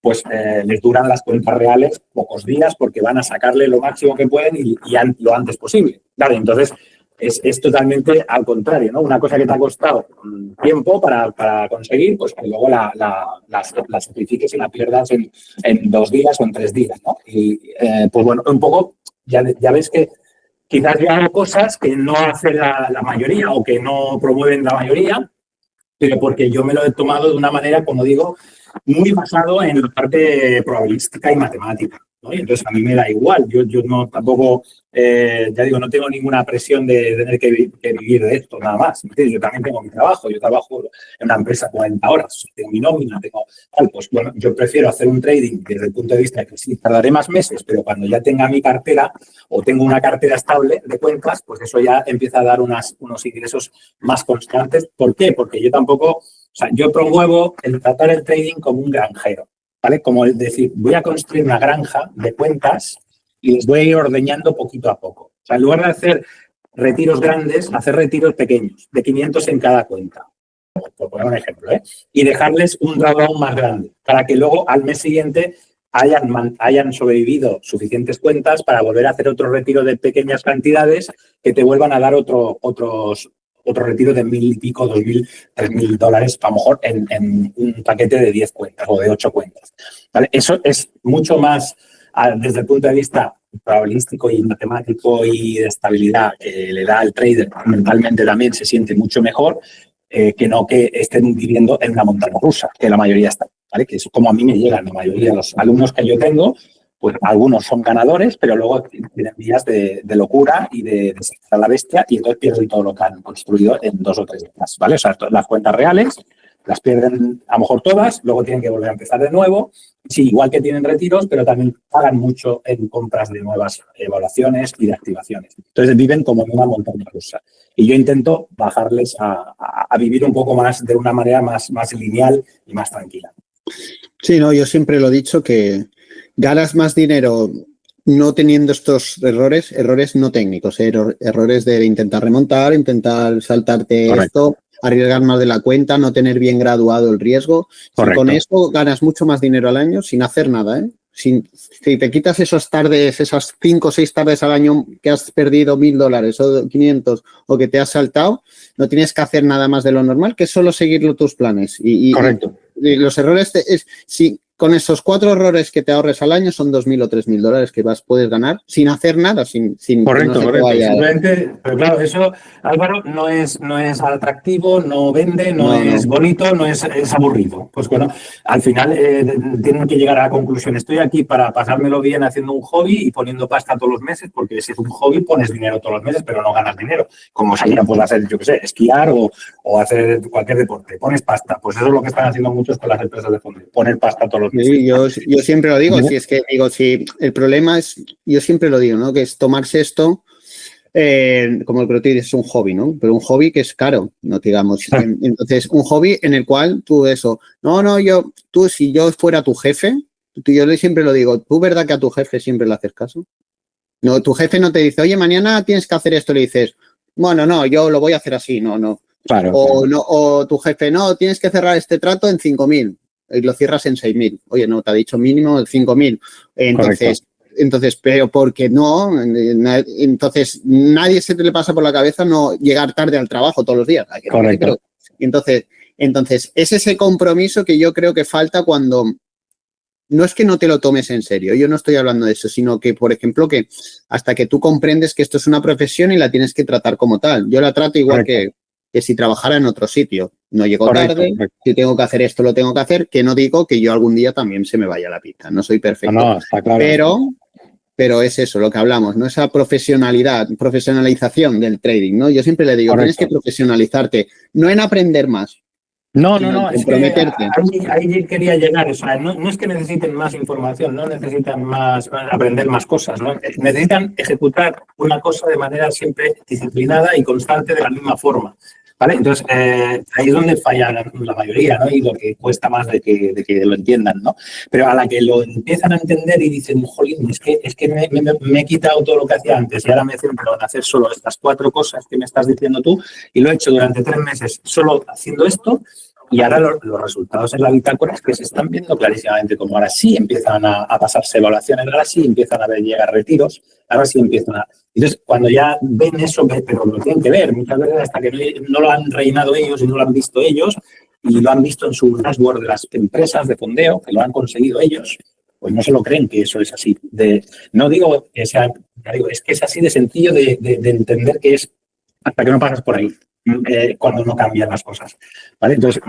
Speaker 2: pues les duran las cuentas reales pocos días porque van a sacarle lo máximo que pueden y lo antes posible. Vale, entonces es totalmente al contrario, ¿no? Una cosa que te ha costado tiempo para conseguir, pues que luego la sacrifiques y la pierdas en 2 días o en 3 días, ¿no? Y pues bueno, un poco ya ves que quizás yo hago cosas que no hace la mayoría o que no promueven la mayoría, pero porque yo me lo he tomado de una manera, como digo, muy basado en la parte probabilística y matemática, ¿no? Y entonces a mí me da igual. Yo no tampoco, ya digo, no tengo ninguna presión de tener que vivir de esto, nada más. ¿Entiendes? Yo también tengo mi trabajo. Yo trabajo en una empresa 40 horas, tengo mi nómina, tengo tal. Pues bueno, yo prefiero hacer un trading desde el punto de vista de que sí, tardaré más meses, pero cuando ya tenga mi cartera o tengo una cartera estable de cuentas, pues eso ya empieza a dar unos ingresos más constantes. ¿Por qué? Porque yo tampoco... O sea, yo promuevo el tratar el trading como un granjero, ¿vale? Como el decir, voy a construir una granja de cuentas y les voy a ir ordeñando poquito a poco. O sea, en lugar de hacer retiros grandes, hacer retiros pequeños, de 500 en cada cuenta, por poner un ejemplo, ¿eh? Y dejarles un drawdown más grande para que luego al mes siguiente hayan sobrevivido suficientes cuentas para volver a hacer otro retiro de pequeñas cantidades que te vuelvan a dar otro retiro de 1.000 y pico, 2.000, 3.000 dólares, a lo mejor en un paquete de 10 cuentas o de 8 cuentas. ¿Vale? Eso es mucho más, desde el punto de vista probabilístico y matemático y de estabilidad que le da al trader, mentalmente también se siente mucho mejor que no que estén viviendo en una montaña rusa, que la mayoría está, ¿vale? Que es como a mí me llegan la mayoría de los alumnos que yo tengo. Pues algunos son ganadores, pero luego tienen días de locura y de sacar la bestia y entonces pierden todo lo que han construido en 2 o 3 días, ¿vale? O sea, las cuentas reales las pierden a lo mejor todas, luego tienen que volver a empezar de nuevo. Sí, igual que tienen retiros, pero también pagan mucho en compras de nuevas evaluaciones y de activaciones. Entonces viven como en una montaña rusa. Y yo intento bajarles a vivir un poco más, de una manera más lineal y más tranquila.
Speaker 1: Sí, no, yo siempre lo he dicho que ganas más dinero no teniendo estos errores no técnicos, errores de intentar remontar, intentar saltarte esto, arriesgar más de la cuenta, no tener bien graduado el riesgo. Y con eso ganas mucho más dinero al año sin hacer nada, ¿eh? Si te quitas esas 5 o 6 tardes al año que has perdido $1.000 o 500 o que te has saltado, no tienes que hacer nada más de lo normal, que es solo seguir tus planes.
Speaker 2: Correcto.
Speaker 1: los errores, si con esos 4 errores que te ahorres al año son $2.000 o $3.000 que puedes ganar sin hacer nada, sin
Speaker 2: Correcto,
Speaker 1: que no se
Speaker 2: correcto.
Speaker 1: vaya.
Speaker 2: Simplemente, pero claro, eso, Álvaro, no es atractivo, no vende, no es bonito, es aburrido. Pues bueno, al final tienen que llegar a la conclusión. Estoy aquí para pasármelo bien haciendo un hobby y poniendo pasta todos los meses, porque si es un hobby pones dinero todos los meses, pero no ganas dinero. Como sería pues hacer, yo qué sé, esquiar o hacer cualquier deporte. Pones pasta. Pues eso es lo que están haciendo muchos con las empresas de fondo, poner pasta todos los meses.
Speaker 1: Sí, yo siempre lo digo, si es que digo, si el problema es, yo siempre lo digo, ¿no? Que es tomarse esto, como el croquis es un hobby, ¿no? Pero un hobby que es caro, no digamos. Entonces, un hobby en el cual tú tú si yo fuera tu jefe, yo siempre lo digo, ¿tú verdad que a tu jefe siempre le haces caso? No, tu jefe no te dice, oye, mañana tienes que hacer esto, le dices, bueno, no, yo lo voy a hacer así, no.
Speaker 2: Claro.
Speaker 1: O tu jefe, no, tienes que cerrar este trato en 5.000 y lo cierras en 6.000. Oye, no, te ha dicho mínimo 5.000. Entonces, pero porque no, entonces nadie se te le pasa por la cabeza no llegar tarde al trabajo todos los días.
Speaker 2: Correcto.
Speaker 1: Entonces, es ese compromiso que yo creo que falta cuando no es que no te lo tomes en serio, yo no estoy hablando de eso, sino que, por ejemplo, que hasta que tú comprendes que esto es una profesión y la tienes que tratar como tal. Yo la trato igual que si trabajara en otro sitio. No llego tarde, si tengo que hacer esto, lo tengo que hacer, que no digo que yo algún día también se me vaya la pista. No soy perfecto.
Speaker 2: No, está claro.
Speaker 1: Pero es eso, lo que hablamos, ¿no? Esa profesionalización del trading, ¿no? Yo siempre le digo, tienes que profesionalizarte, no en aprender más.
Speaker 2: No, es que ahí quería llegar. O sea, no es que necesiten más información, no necesitan aprender más cosas, ¿no? Necesitan ejecutar una cosa de manera siempre disciplinada y constante de la misma forma, ¿vale? Entonces, ahí es donde falla la mayoría, ¿no? Y lo que cuesta más de que lo entiendan, ¿no? Pero a la que lo empiezan a entender y dicen, jolín, es que me he quitado todo lo que hacía antes y ahora me centro en hacer solo estas 4 cosas que me estás diciendo tú y lo he hecho durante 3 meses solo haciendo esto. Y ahora los resultados en la bitácora es que se están viendo clarísimamente como ahora sí empiezan a pasarse evaluaciones, ahora sí empiezan a llegar retiros, ahora sí empiezan a... Entonces, cuando ya ven eso, pero lo tienen que ver, muchas veces hasta que no lo han rellenado ellos y no lo han visto ellos y lo han visto en su dashboard de las empresas de fondeo, que lo han conseguido ellos, pues no se lo creen que eso es así. No digo que sea, es que es así de sencillo de entender que es hasta que no pasas por ahí. Cuando no cambian las cosas, ¿vale? Entonces,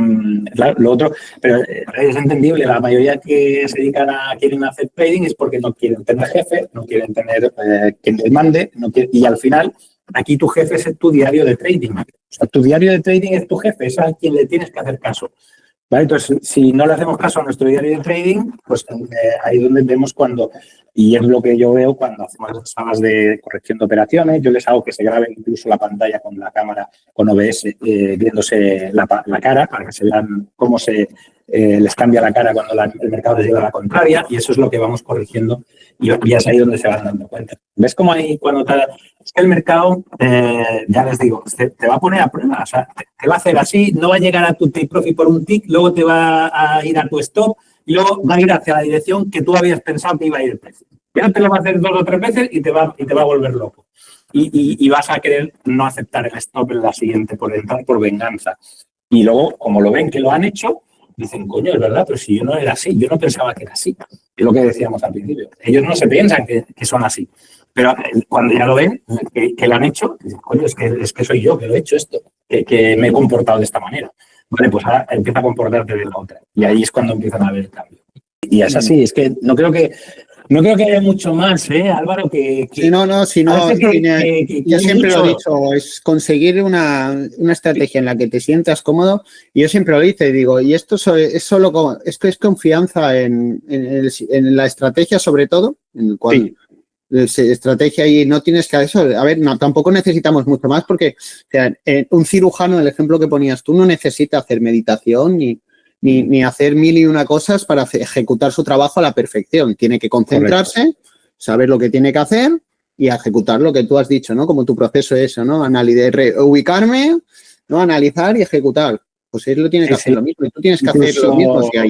Speaker 2: lo otro, pero es entendible, la mayoría que se quieren hacer trading es porque no quieren tener jefe, no quieren tener quien les mande, y al final, aquí tu jefe es tu diario de trading. O sea, tu diario de trading es tu jefe, es a quien le tienes que hacer caso. ¿Vale? Entonces, si no le hacemos caso a nuestro diario de trading, pues ahí es donde vemos cuando, y es lo que yo veo cuando hacemos las salas de corrección de operaciones, yo les hago que se graben incluso la pantalla con la cámara, con OBS, viéndose la cara, para que se vean cómo les cambia la cara cuando el mercado les lleva a la contraria, y eso es lo que vamos corrigiendo, y es ahí donde se van dando cuenta. ¿Ves cómo ahí cuando es que el mercado, ya les digo, te va a poner a prueba, o sea, te va a hacer así, no va a llegar a tu take profit por un tick, luego te va a ir a tu stop y luego va a ir hacia la dirección que tú habías pensado que iba a ir el precio. Ya te lo va a hacer 2 o 3 veces y te va a volver loco. Y vas a querer no aceptar el stop en la siguiente por entrar por venganza. Y luego, como lo ven que lo han hecho, dicen, coño, es verdad, pero si yo no era así, yo no pensaba que era así. Es lo que decíamos al principio. Ellos no se piensan que son así. Pero cuando ya lo ven, que lo han hecho, dicen, coño, es que soy yo que lo he hecho esto, que me he comportado de esta manera. Vale, pues ahora empieza a comportarte de la otra. Y ahí es cuando empiezan a ver el cambio. Y es así, es que no creo que haya mucho más, Álvaro, que
Speaker 1: sí, yo siempre lo he dicho, es conseguir una estrategia en la que te sientas cómodo. Y yo siempre lo hice, digo, y esto es solo es confianza en la estrategia, sobre todo, en el cual... Sí. Estrategia y no tienes que eso. A ver, no, tampoco necesitamos mucho más porque o sea, un cirujano, el ejemplo que ponías tú, no necesita hacer meditación ni hacer 1000 y una cosas para ejecutar su trabajo a la perfección. Tiene que concentrarse, correcto, saber lo que tiene que hacer y ejecutar lo que tú has dicho, ¿no? Como tu proceso es eso, ¿no? Ubicarme, ¿no? Analizar y ejecutar. pues él lo tiene que hacer lo mismo y tú tienes que hacer lo mismo. O sea,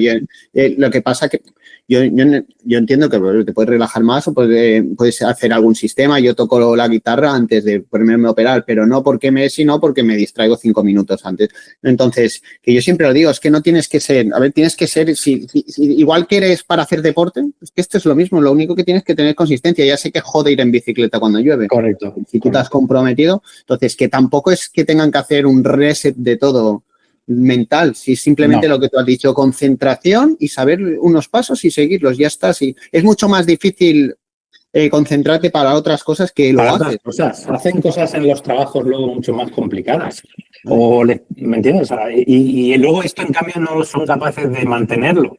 Speaker 1: lo que pasa que yo entiendo que te puedes relajar más o puedes hacer algún sistema. Yo toco la guitarra antes de ponerme a operar, pero no porque sino porque me distraigo 5 minutos antes. Entonces, que yo siempre lo digo, es que no tienes que ser, tienes que ser, si igual que eres para hacer deporte, es que esto es lo mismo, lo único que tienes que tener consistencia. Ya sé que jode ir en bicicleta cuando llueve.
Speaker 2: Correcto.
Speaker 1: Si tú te has comprometido, entonces que tampoco es que tengan que hacer un reset de todo mental, si simplemente lo que tú has dicho, concentración y saber unos pasos y seguirlos, ya está. Sí. Es mucho más difícil concentrarte para otras cosas que lo haces.
Speaker 2: Hacen cosas en los trabajos luego mucho más complicadas. ¿Me entiendes? O sea, y luego esto, en cambio, no son capaces de mantenerlo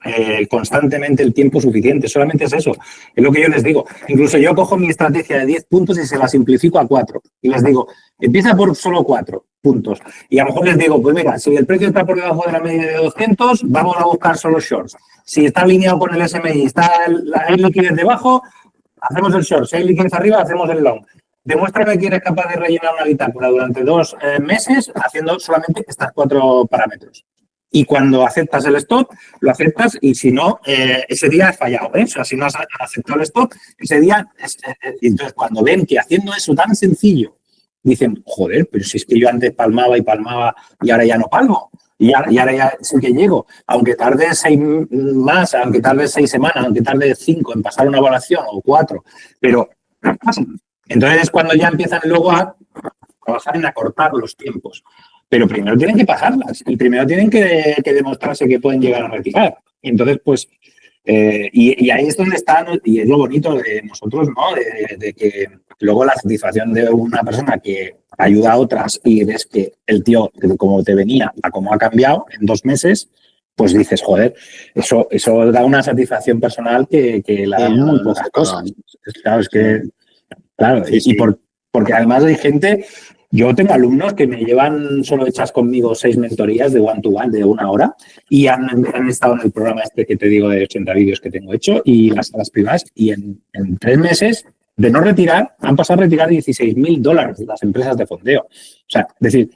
Speaker 2: constantemente el tiempo suficiente. Solamente es eso. Es lo que yo les digo. Incluso yo cojo mi estrategia de 10 puntos y se la simplifico a 4. Y les digo, empieza por solo 4 puntos. Y a lo mejor les digo, pues mira, si el precio está por debajo de la media de 200, vamos a buscar solo shorts. Si está alineado con el SMI, hay liquidez debajo, hacemos el short. Si hay liquidez arriba, hacemos el long. Demuéstrame que eres capaz de rellenar una bitácora durante 2 meses haciendo solamente estos 4 parámetros. Y cuando aceptas el stop, lo aceptas y si no, ese día has fallado. O sea, si no has aceptado el stop, ese día... entonces, cuando ven que haciendo eso tan sencillo, dicen, joder, pero si es que yo antes palmaba y ahora ya no palmo. Y ahora ya sí que llego. Aunque tarde 6 más, aunque tarde 6 semanas, aunque tarde 5 en pasar una evaluación o 4, pero pasa. Entonces es cuando ya empiezan luego a trabajar en acortar los tiempos. Pero primero tienen que pasarlas y primero tienen que demostrarse que pueden llegar a retirar. Y entonces, pues, y ahí es donde está, y es lo bonito de nosotros, ¿no? De que luego la satisfacción de una persona que ayuda a otras y ves que el tío, como te venía, a cómo ha cambiado en 2 meses, pues dices, joder, eso da una satisfacción personal que la dan muy pocas cosas. Claro, es que... Claro, sí, sí. Porque además hay gente, yo tengo alumnos que me llevan solo hechas conmigo 6 mentorías de one-to-one de 1 hora y han estado en el programa este que te digo de 80 vídeos que tengo hecho y las primeras y en 3 meses de no retirar han pasado a retirar $16,000 las empresas de fondeo. O sea, decir,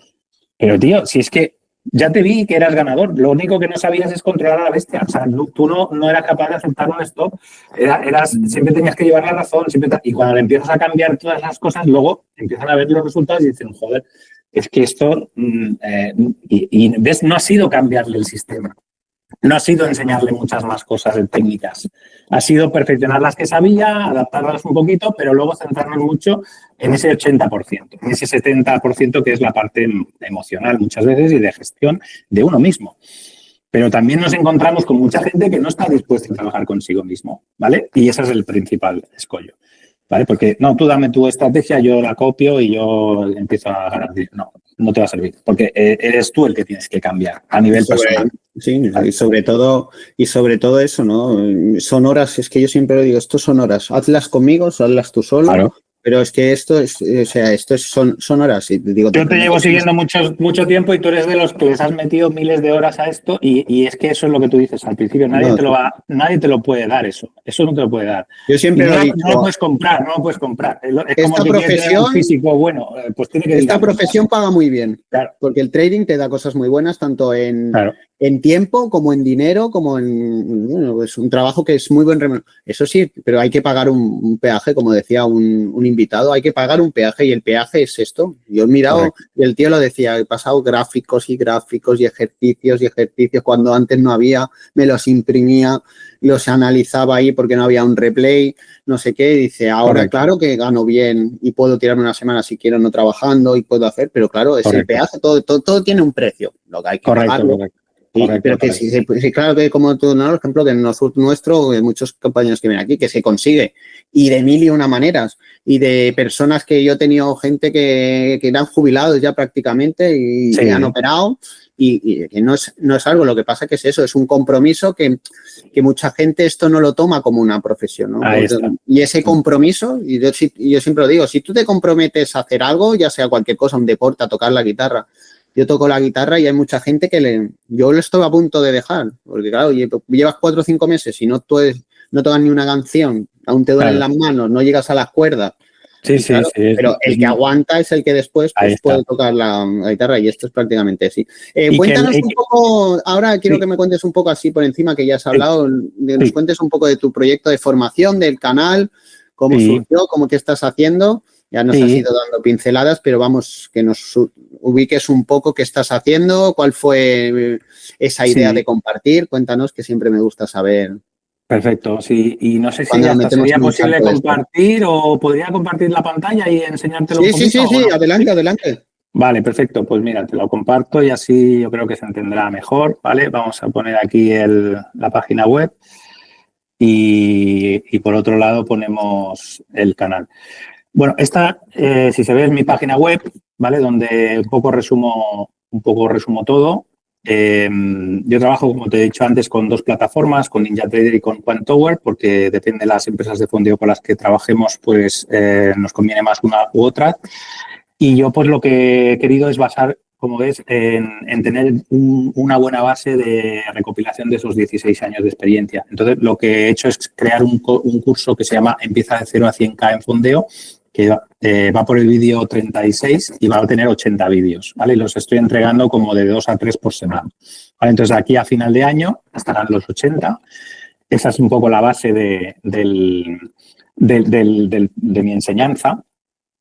Speaker 2: pero tío, si es que ya te vi que eras ganador, lo único que no sabías es controlar a la bestia. O sea, tú no eras capaz de aceptar un stop, siempre tenías que llevar la razón, y cuando le empiezas a cambiar todas las cosas, luego empiezan a ver los resultados y dicen, joder, es que esto, ves, no ha sido cambiarle el sistema, no ha sido enseñarle muchas más cosas técnicas, ha sido perfeccionar las que sabía, adaptarlas un poquito, pero luego centrarnos mucho en ese 80%, en ese 70% que es la parte emocional muchas veces y de gestión de uno mismo. Pero también nos encontramos con mucha gente que no está dispuesta a trabajar consigo mismo, ¿vale? Y ese es el principal escollo, ¿vale? Porque, no, tú dame tu estrategia, yo la copio y yo empiezo a ganar. No te va a servir, porque eres tú el que tienes que cambiar a nivel personal.
Speaker 1: Sí, y sobre todo eso, ¿no? Son horas, es que yo siempre lo digo, esto son horas, hazlas conmigo, hazlas tú solo. Claro. Pero es que son horas. Y digo,
Speaker 2: yo te llevo siguiendo mucho tiempo y tú eres de los que les has metido miles de horas a esto y es que eso es lo que tú dices al principio. Nadie te lo puede dar eso. Eso no te lo puede dar.
Speaker 1: Yo siempre lo he dicho.
Speaker 2: No lo puedes comprar. Es como que quieres tener un físico bueno. Pues tiene que
Speaker 1: esta profesión paga muy bien. Claro. Porque el trading te da cosas muy buenas, tanto en tiempo como en dinero, como en es un trabajo que es muy buen remunerado. Eso sí, pero hay que pagar un peaje, como decía un invitado, hay que pagar un peaje y el peaje es esto. Yo he mirado y el tío lo decía, he pasado gráficos y ejercicios cuando antes no había, me los imprimía, los analizaba ahí porque no había un replay, no sé qué, y dice, ahora claro que gano bien y puedo tirarme una semana si quiero no trabajando y puedo hacer, pero claro, es el peaje, todo tiene un precio, lo que hay que pagarlo. Pero que sí, claro que como tú, ¿no? Por ejemplo, que en nuestro, de muchos compañeros que vienen aquí, que se consigue, y de mil y una maneras, y de personas que yo he tenido gente que eran jubilados ya prácticamente y han operado, y que no es algo, lo que pasa que es eso, es un compromiso que mucha gente esto no lo toma como una profesión, ¿no? Y ese compromiso, y yo siempre lo digo, si tú te comprometes a hacer algo, ya sea cualquier cosa, un deporte, a tocar la guitarra. Yo toco la guitarra y hay mucha gente que yo lo estoy a punto de dejar, porque claro, llevas 4 o 5 meses y no tocas ni una canción, aún te duelen las manos, no llegas a las cuerdas
Speaker 2: Sí, sí,
Speaker 1: claro,
Speaker 2: sí.
Speaker 1: Pero el que aguanta es el que después pues, puede tocar la guitarra y esto es prácticamente así. Cuéntanos un poco, ahora quiero que me cuentes un poco así por encima, que ya has hablado, nos cuentes un poco de tu proyecto de formación, del canal, cómo surgió, cómo que estás haciendo. Ya nos has ido dando pinceladas, pero vamos, que nos ubiques un poco qué estás haciendo, cuál fue esa idea de compartir. Cuéntanos, que siempre me gusta saber.
Speaker 2: Perfecto, sí. Y no sé si hasta sería posible compartir o podría compartir la pantalla y enseñártelo un poquito.
Speaker 1: Sí, adelante, adelante.
Speaker 2: Vale, perfecto. Pues mira, te lo comparto y así yo creo que se entenderá mejor, ¿vale? Vamos a poner aquí la página web y por otro lado ponemos el canal. Bueno, esta, si se ve, es mi página web, ¿vale? Donde un poco resumo todo. Yo trabajo, como te he dicho antes, con dos plataformas, con NinjaTrader y con QuantTower, porque depende de las empresas de fondeo con las que trabajemos, pues nos conviene más una u otra. Y yo pues lo que he querido es basar, como ves, en tener una buena base de recopilación de esos 16 años de experiencia. Entonces, lo que he hecho es crear un curso que se llama Empieza de 0 a 100K en fondeo, que va por el vídeo 36 y va a tener 80 vídeos, ¿vale? Y los estoy entregando como de 2 a 3 por semana, ¿vale? Entonces, aquí a final de año estarán los 80. Esa es un poco la base de mi enseñanza.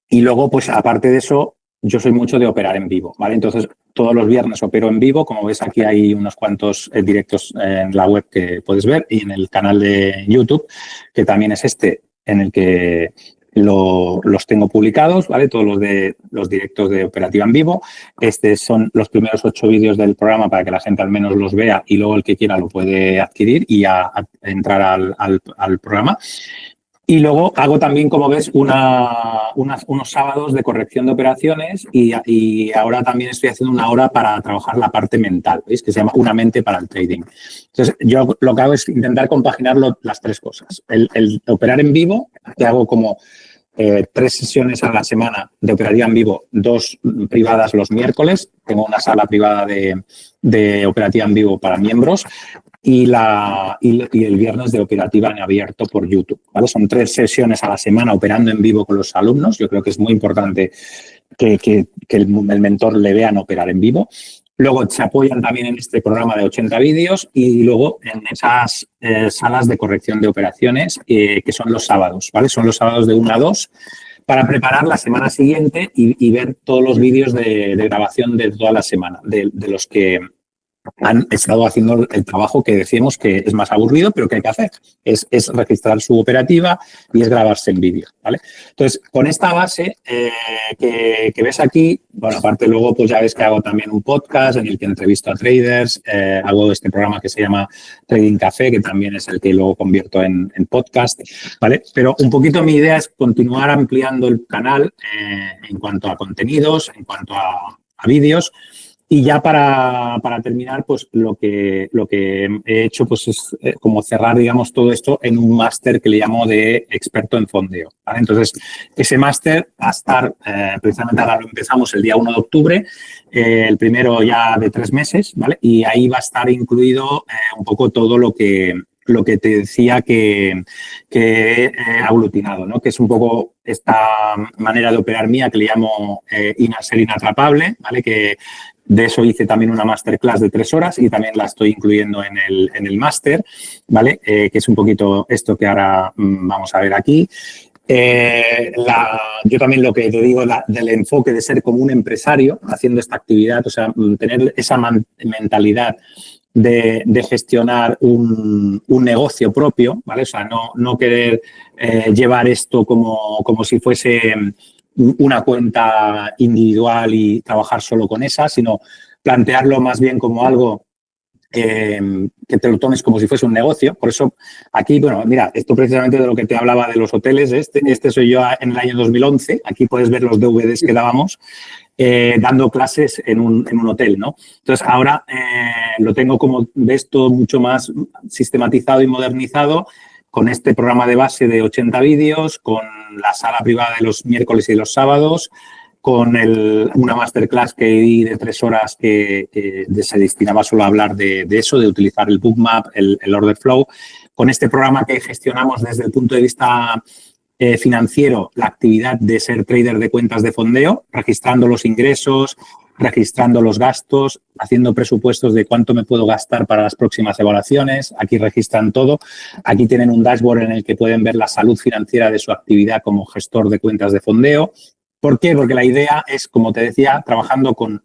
Speaker 2: Y luego, pues aparte de eso, yo soy mucho de operar en vivo, ¿vale? Entonces, todos los viernes opero en vivo. Como ves, aquí hay unos cuantos directos en la web que puedes ver y en el canal de YouTube, que también es en el que los tengo publicados, ¿vale? Todos los directos de operativa en vivo. Estos son los primeros 8 vídeos del programa para que la gente al menos los vea y luego el que quiera lo puede adquirir y entrar al programa. Y luego hago también, como ves, unos sábados de corrección de operaciones y ahora también estoy haciendo una hora para trabajar la parte mental, ¿veis? Que se llama Una mente para el trading. Entonces, yo lo que hago es intentar compaginar las tres cosas. El operar en vivo, que hago como 3 sesiones a la semana de operativa en vivo, 2 privadas los miércoles. Tengo una sala privada de operativa en vivo para miembros. Y el viernes de operativa en abierto por YouTube, ¿vale? Son 3 sesiones a la semana operando en vivo con los alumnos. Yo creo que es muy importante que el mentor le vean operar en vivo. Luego se apoyan también en este programa de 80 vídeos y luego en esas salas de corrección de operaciones que son los sábados, ¿vale? Son los sábados de 1 a 2 para preparar la semana siguiente y ver todos los vídeos de grabación de toda la semana, de los que han estado haciendo el trabajo que decíamos que es más aburrido, pero que hay que hacer. Es registrar su operativa y es grabarse en vídeo, ¿vale? Entonces, con esta base que ves aquí, bueno, aparte luego pues ya ves que hago también un podcast en el que entrevisto a traders, hago este programa que se llama Trading Café, que también es el que luego convierto en podcast, ¿vale? Pero un poquito mi idea es continuar ampliando el canal en cuanto a contenidos, en cuanto a vídeos. Y ya para terminar, pues lo que he hecho pues es como cerrar, digamos, todo esto en un máster que le llamo de experto en fondeo, ¿vale? Entonces, ese máster va a estar, precisamente ahora lo empezamos el día 1 de octubre, el primero ya de 3 meses, ¿vale? Y ahí va a estar incluido un poco todo lo que te decía que he aglutinado, ¿no? Que es un poco esta manera de operar mía que le llamo ser inatrapable, ¿vale? Que de eso hice también una masterclass de 3 horas y también la estoy incluyendo en el máster, ¿vale? Que es un poquito esto que ahora vamos a ver aquí. Yo también lo que te digo del enfoque de ser como un empresario haciendo esta actividad, o sea, tener esa mentalidad de gestionar un negocio propio, ¿vale? O sea, no querer llevar esto como si fuese una cuenta individual y trabajar solo con esa, sino plantearlo más bien como algo que te lo tomes como si fuese un negocio. Por eso aquí, bueno, mira, esto precisamente de lo que te hablaba de los hoteles, este soy yo en el año 2011, aquí puedes ver los DVDs que dábamos dando clases en un hotel, ¿no? Entonces, ahora lo tengo, como ves, todo mucho más sistematizado y modernizado con este programa de base de 80 vídeos, con la sala privada de los miércoles y los sábados, con una masterclass que di de 3 horas que se destinaba solo a hablar de eso, de utilizar el Bookmap, el Order Flow, con este programa que gestionamos desde el punto de vista financiero la actividad de ser trader de cuentas de fondeo, registrando los ingresos, registrando los gastos, haciendo presupuestos de cuánto me puedo gastar para las próximas evaluaciones. Aquí registran todo. Aquí tienen un dashboard en el que pueden ver la salud financiera de su actividad como gestor de cuentas de fondeo. ¿Por qué? Porque la idea es, como te decía, trabajando con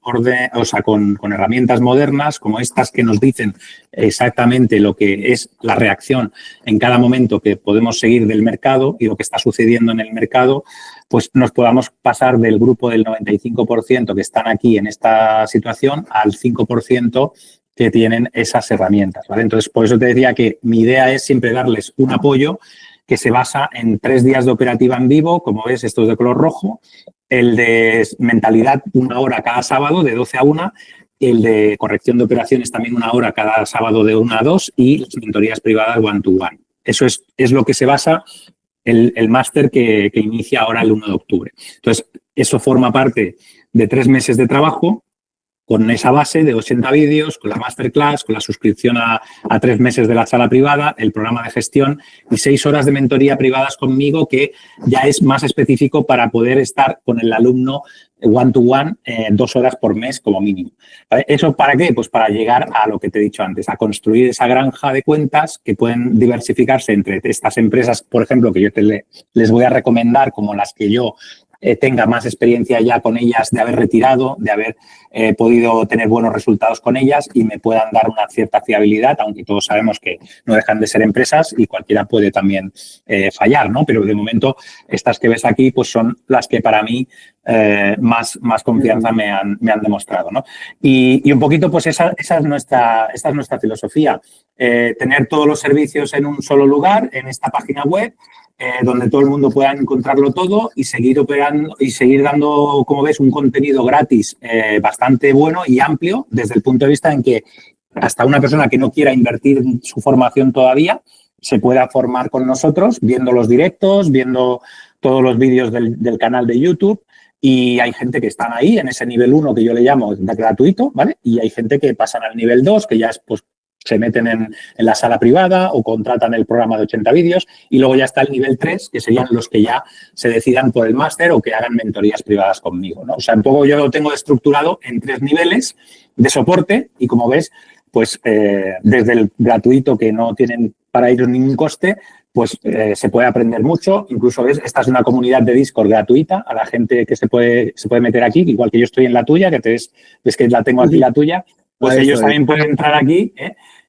Speaker 2: herramientas modernas como estas que nos dicen exactamente lo que es la reacción en cada momento que podemos seguir del mercado y lo que está sucediendo en el mercado, pues nos podamos pasar del grupo del 95% que están aquí en esta situación al 5% que tienen esas herramientas, ¿vale? Entonces, por eso te decía que mi idea es siempre darles un apoyo que se basa en 3 días de operativa en vivo, como ves, esto es de color rojo, el de mentalidad 1 hora cada sábado de 12 a 1, el de corrección de operaciones también 1 hora cada sábado de 1 a 2 y las mentorías privadas one-to-one. Eso es lo que se basa el máster que inicia ahora el 1 de octubre. Entonces, eso forma parte de 3 meses de trabajo con esa base de 80 vídeos, con la masterclass, con la suscripción a 3 meses de la sala privada, el programa de gestión y 6 horas de mentoría privadas conmigo, que ya es más específico para poder estar con el alumno one-to-one 2 horas por mes como mínimo. ¿Vale? ¿Eso para qué? Pues para llegar a lo que te he dicho antes, a construir esa granja de cuentas que pueden diversificarse entre estas empresas, por ejemplo, que yo les voy a recomendar como las que yo tenga más experiencia ya con ellas, de haber retirado, de haber podido tener buenos resultados con ellas y me puedan dar una cierta fiabilidad, aunque todos sabemos que no dejan de ser empresas y cualquiera puede también fallar, ¿no? Pero de momento estas que ves aquí pues son las que para mí más confianza me han demostrado, ¿no? Y un poquito pues esa es nuestra filosofía, tener todos los servicios en un solo lugar, en esta página web, donde todo el mundo pueda encontrarlo todo y seguir operando y seguir dando, como ves, un contenido gratis bastante bueno y amplio desde el punto de vista en que hasta una persona que no quiera invertir en su formación todavía se pueda formar con nosotros viendo los directos, viendo todos los vídeos del canal de YouTube. Y hay gente que están ahí en ese nivel 1 que yo le llamo gratuito, ¿vale? Y hay gente que pasan al nivel 2, que ya es, pues, se meten en la sala privada o contratan el programa de 80 vídeos y luego ya está el nivel 3, que serían los que ya se decidan por el máster o que hagan mentorías privadas conmigo, ¿no? O sea, un poco yo lo tengo estructurado en 3 niveles de soporte y, como ves, pues desde el gratuito, que no tienen para ellos ningún coste, pues se puede aprender mucho. Incluso, ves, esta es una comunidad de Discord gratuita a la gente que se puede meter aquí, igual que yo estoy en la tuya, que ves que la tengo aquí la tuya, pues ellos también pueden entrar aquí,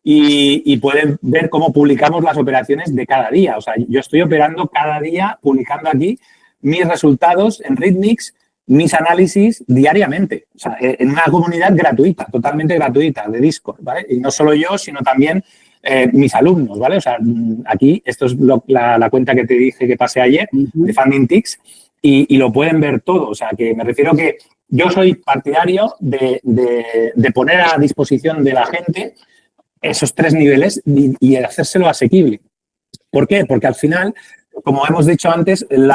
Speaker 2: y pueden ver cómo publicamos las operaciones de cada día. O sea, yo estoy operando cada día, publicando aquí mis resultados en Ritmix, mis análisis diariamente. O sea, en una comunidad gratuita, totalmente gratuita, de Discord, ¿vale? Y no solo yo, sino también mis alumnos, ¿vale? O sea, aquí, esto es la cuenta que te dije que pasé ayer, de Funding Ticks, y lo pueden ver todo. O sea, que me refiero que yo soy partidario de poner a disposición de la gente esos 3 niveles y hacérselo asequible. ¿Por qué? Porque al final, como hemos dicho antes, el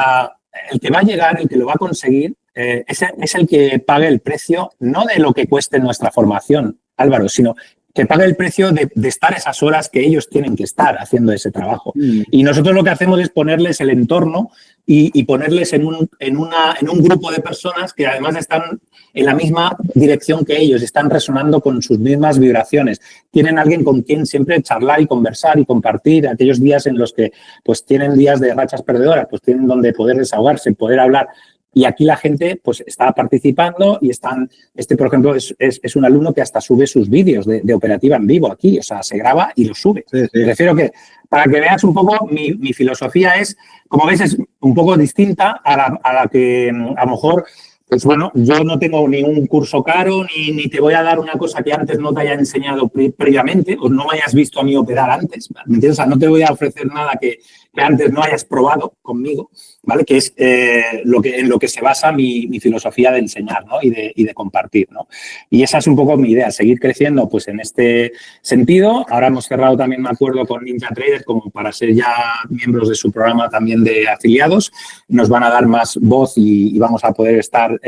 Speaker 2: que va a llegar, el que lo va a conseguir, es el que pague el precio, no de lo que cueste nuestra formación, Álvaro, sino que pague el precio de estar esas horas que ellos tienen que estar haciendo ese trabajo. Y nosotros lo que hacemos es ponerles el entorno y ponerles en un grupo de personas que además están en la misma dirección que ellos, están resonando con sus mismas vibraciones. Tienen alguien con quien siempre charlar y conversar y compartir aquellos días en los que pues tienen días de rachas perdedoras, pues tienen donde poder desahogarse, poder hablar. Y aquí la gente pues está participando y están, por ejemplo, es un alumno que hasta sube sus vídeos de operativa en vivo aquí, o sea, se graba y los sube. Sí. Me refiero que, para que veas un poco, mi filosofía es, como ves, es un poco distinta a la que a lo mejor, pues bueno, yo no tengo ningún curso caro ni te voy a dar una cosa que antes no te haya enseñado previamente o no me hayas visto a mí operar antes, ¿me entiendes? O sea, no te voy a ofrecer nada que antes no hayas probado conmigo, ¿vale? Que es en lo que se basa mi filosofía de enseñar, ¿no? Y de compartir, ¿no? Y esa es un poco mi idea, seguir creciendo pues en este sentido. Ahora hemos cerrado también un acuerdo con Ninja Trader como para ser ya miembros de su programa también de afiliados. Nos van a dar más voz y vamos a poder estar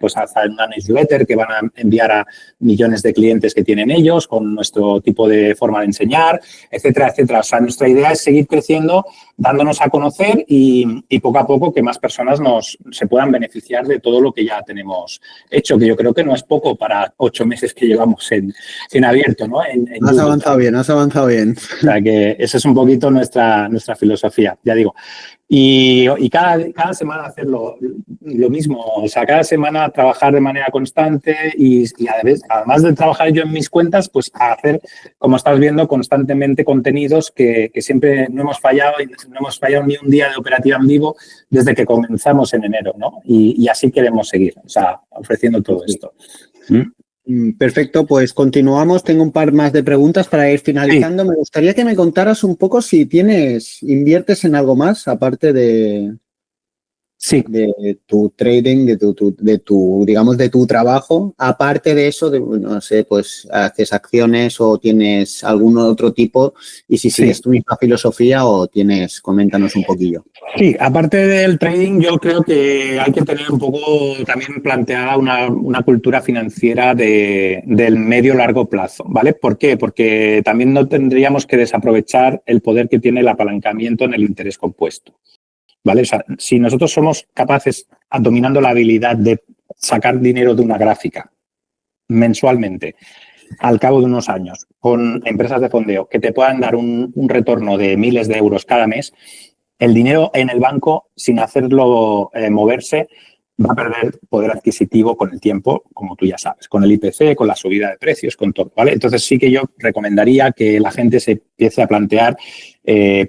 Speaker 2: pues hasta en una newsletter que van a enviar a millones de clientes que tienen ellos con nuestro tipo de forma de enseñar, etcétera, etcétera. O sea, nuestra idea es seguir creciendo dándonos a conocer y poco a poco que más personas se puedan beneficiar de todo lo que ya tenemos hecho, que yo creo que no es poco para 8 meses que llevamos en abierto, ¿no?
Speaker 1: Has avanzado bien, has avanzado bien.
Speaker 2: O sea que esa es un poquito nuestra filosofía, ya digo. Y cada semana hacer lo mismo, o sea, cada semana trabajar de manera constante y además de trabajar yo en mis cuentas, pues hacer, como estás viendo, constantemente contenidos que siempre no hemos fallado ni un día de operativa en vivo desde que comenzamos en enero, ¿no? Y así queremos seguir, o sea, ofreciendo todo esto.
Speaker 1: Perfecto, pues continuamos. Tengo un par más de preguntas para ir finalizando. Sí. Me gustaría que me contaras un poco si inviertes en algo más, aparte de tu trading, de tu trabajo. Aparte de eso, no sé, pues haces acciones o tienes algún otro tipo, y si sigues tu misma filosofía o coméntanos un poquillo.
Speaker 2: Sí, aparte del trading, yo creo que hay que tener un poco también planteada una cultura financiera del medio-largo plazo, ¿vale? ¿Por qué? Porque también no tendríamos que desaprovechar el poder que tiene el apalancamiento en el interés compuesto, ¿vale? O sea, si nosotros somos capaces, dominando la habilidad de sacar dinero de una gráfica mensualmente, al cabo de unos años, con empresas de fondeo que te puedan dar un retorno de miles de euros cada mes, el dinero en el banco, sin hacerlo moverse, va a perder poder adquisitivo con el tiempo, como tú ya sabes, con el IPC, con la subida de precios, con todo, ¿vale? Entonces sí que yo recomendaría que la gente se empiece a plantear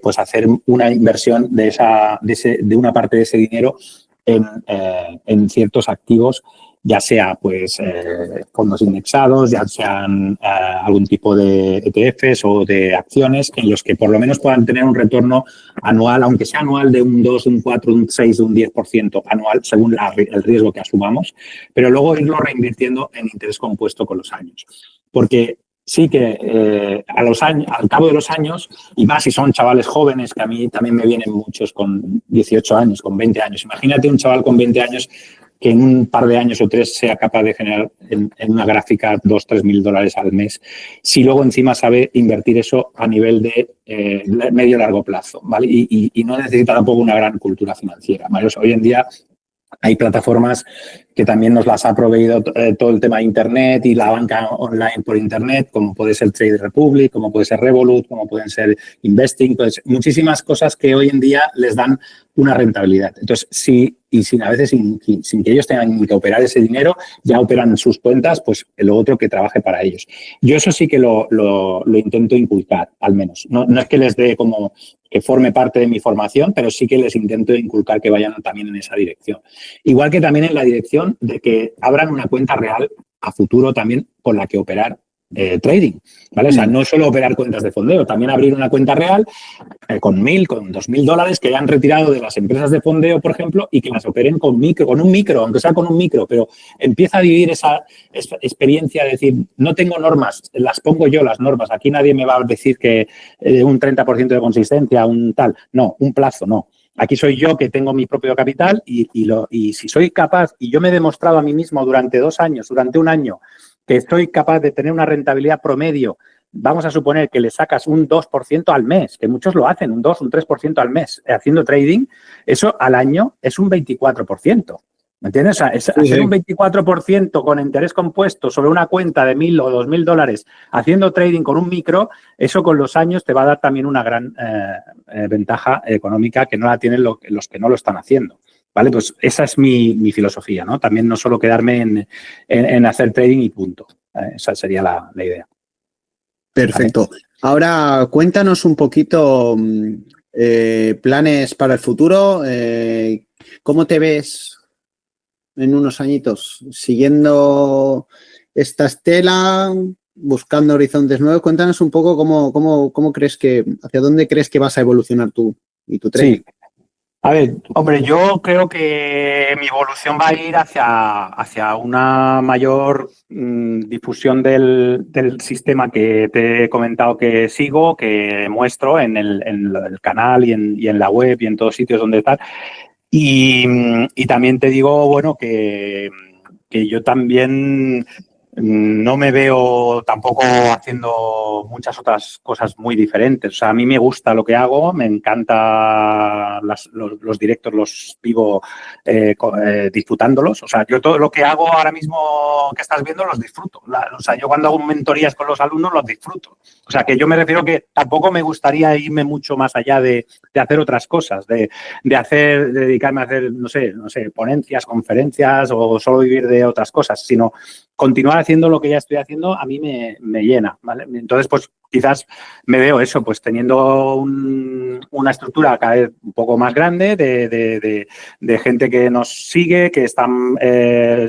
Speaker 2: pues hacer una inversión de una parte de ese dinero en ciertos activos, ya sea pues fondos indexados, ya sean algún tipo de ETFs o de acciones en los que por lo menos puedan tener un retorno anual, aunque sea anual de un 2, un 4, un 6, un 10% anual, según el riesgo que asumamos, pero luego irlo reinvirtiendo en interés compuesto con los años. Porque sí que al cabo de los años, y más si son chavales jóvenes, que a mí también me vienen muchos con 18 años, con 20 años. Imagínate un chaval con 20 años que en un par de años o 3 sea capaz de generar en una gráfica 2.000 o 3.000 dólares al mes, si luego encima sabe invertir eso a nivel de medio-largo plazo, ¿vale? Y no necesita tampoco una gran cultura financiera, ¿vale? O sea, hoy en día hay plataformas que también nos las ha proveído todo el tema de Internet y la banca online por Internet, como puede ser Trade Republic, como puede ser Revolut, como pueden ser Investing, pues muchísimas cosas que hoy en día les dan una rentabilidad. Entonces, a veces sin que ellos tengan que operar ese dinero, ya operan sus cuentas, pues lo otro que trabaje para ellos. Yo eso sí que lo intento inculcar, al menos. No es que les dé como que forme parte de mi formación, pero sí que les intento inculcar que vayan también en esa dirección. Igual que también en la dirección de que abran una cuenta real a futuro también con la que operar trading, ¿vale? O sea, no solo operar cuentas de fondeo, también abrir una cuenta real con 1.000, con 2.000 dólares que hayan retirado de las empresas de fondeo, por ejemplo, y que las operen con un micro, aunque sea con un micro, pero empieza a vivir esa experiencia de decir, no tengo normas, las pongo yo las normas, aquí nadie me va a decir que un 30% de consistencia, un tal, no, un plazo, no. Aquí soy yo que tengo mi propio capital y si soy capaz, y yo me he demostrado a mí mismo durante 2 años, durante un año, que soy capaz de tener una rentabilidad promedio, vamos a suponer que le sacas un 2% al mes, que muchos lo hacen, un 2, un 3% al mes haciendo trading, eso al año es un 24%. ¿Me entiendes? O sea, hacer un 24% con interés compuesto sobre una cuenta de 1.000 o 2.000 dólares haciendo trading con un micro, eso con los años te va a dar también una gran ventaja económica que no la tienen los que no lo están haciendo. ¿Vale? Pues esa es mi filosofía, ¿no? También no solo quedarme en hacer trading y punto. Esa sería la idea.
Speaker 1: Perfecto. ¿Vale? Ahora cuéntanos un poquito planes para el futuro. ¿Cómo te ves en unos añitos? ¿Siguiendo esta estela? ¿Buscando horizontes nuevos? Cuéntanos un poco cómo crees hacia dónde crees que vas a evolucionar tú y tu trading.
Speaker 2: Sí. A ver, hombre, yo creo que mi evolución va a ir hacia una mayor difusión del sistema que te he comentado que sigo, que muestro en el canal y en la web y en todos sitios donde está. Y también te digo, bueno, que yo también no me veo tampoco haciendo muchas otras cosas muy diferentes. O sea, a mí me gusta lo que hago, me encanta los directos, los vivo disfrutándolos. O sea, yo todo lo que hago ahora mismo que estás viendo los disfruto. O sea, yo cuando hago mentorías con los alumnos los disfruto. O sea, que yo me refiero que tampoco me gustaría irme mucho más allá de hacer otras cosas, de dedicarme a hacer, no sé, ponencias, conferencias o solo vivir de otras cosas, sino continuar haciendo lo que ya estoy haciendo a mí me llena, ¿vale? Entonces, pues quizás me veo eso, pues teniendo una estructura cada vez un poco más grande de gente que nos sigue, que están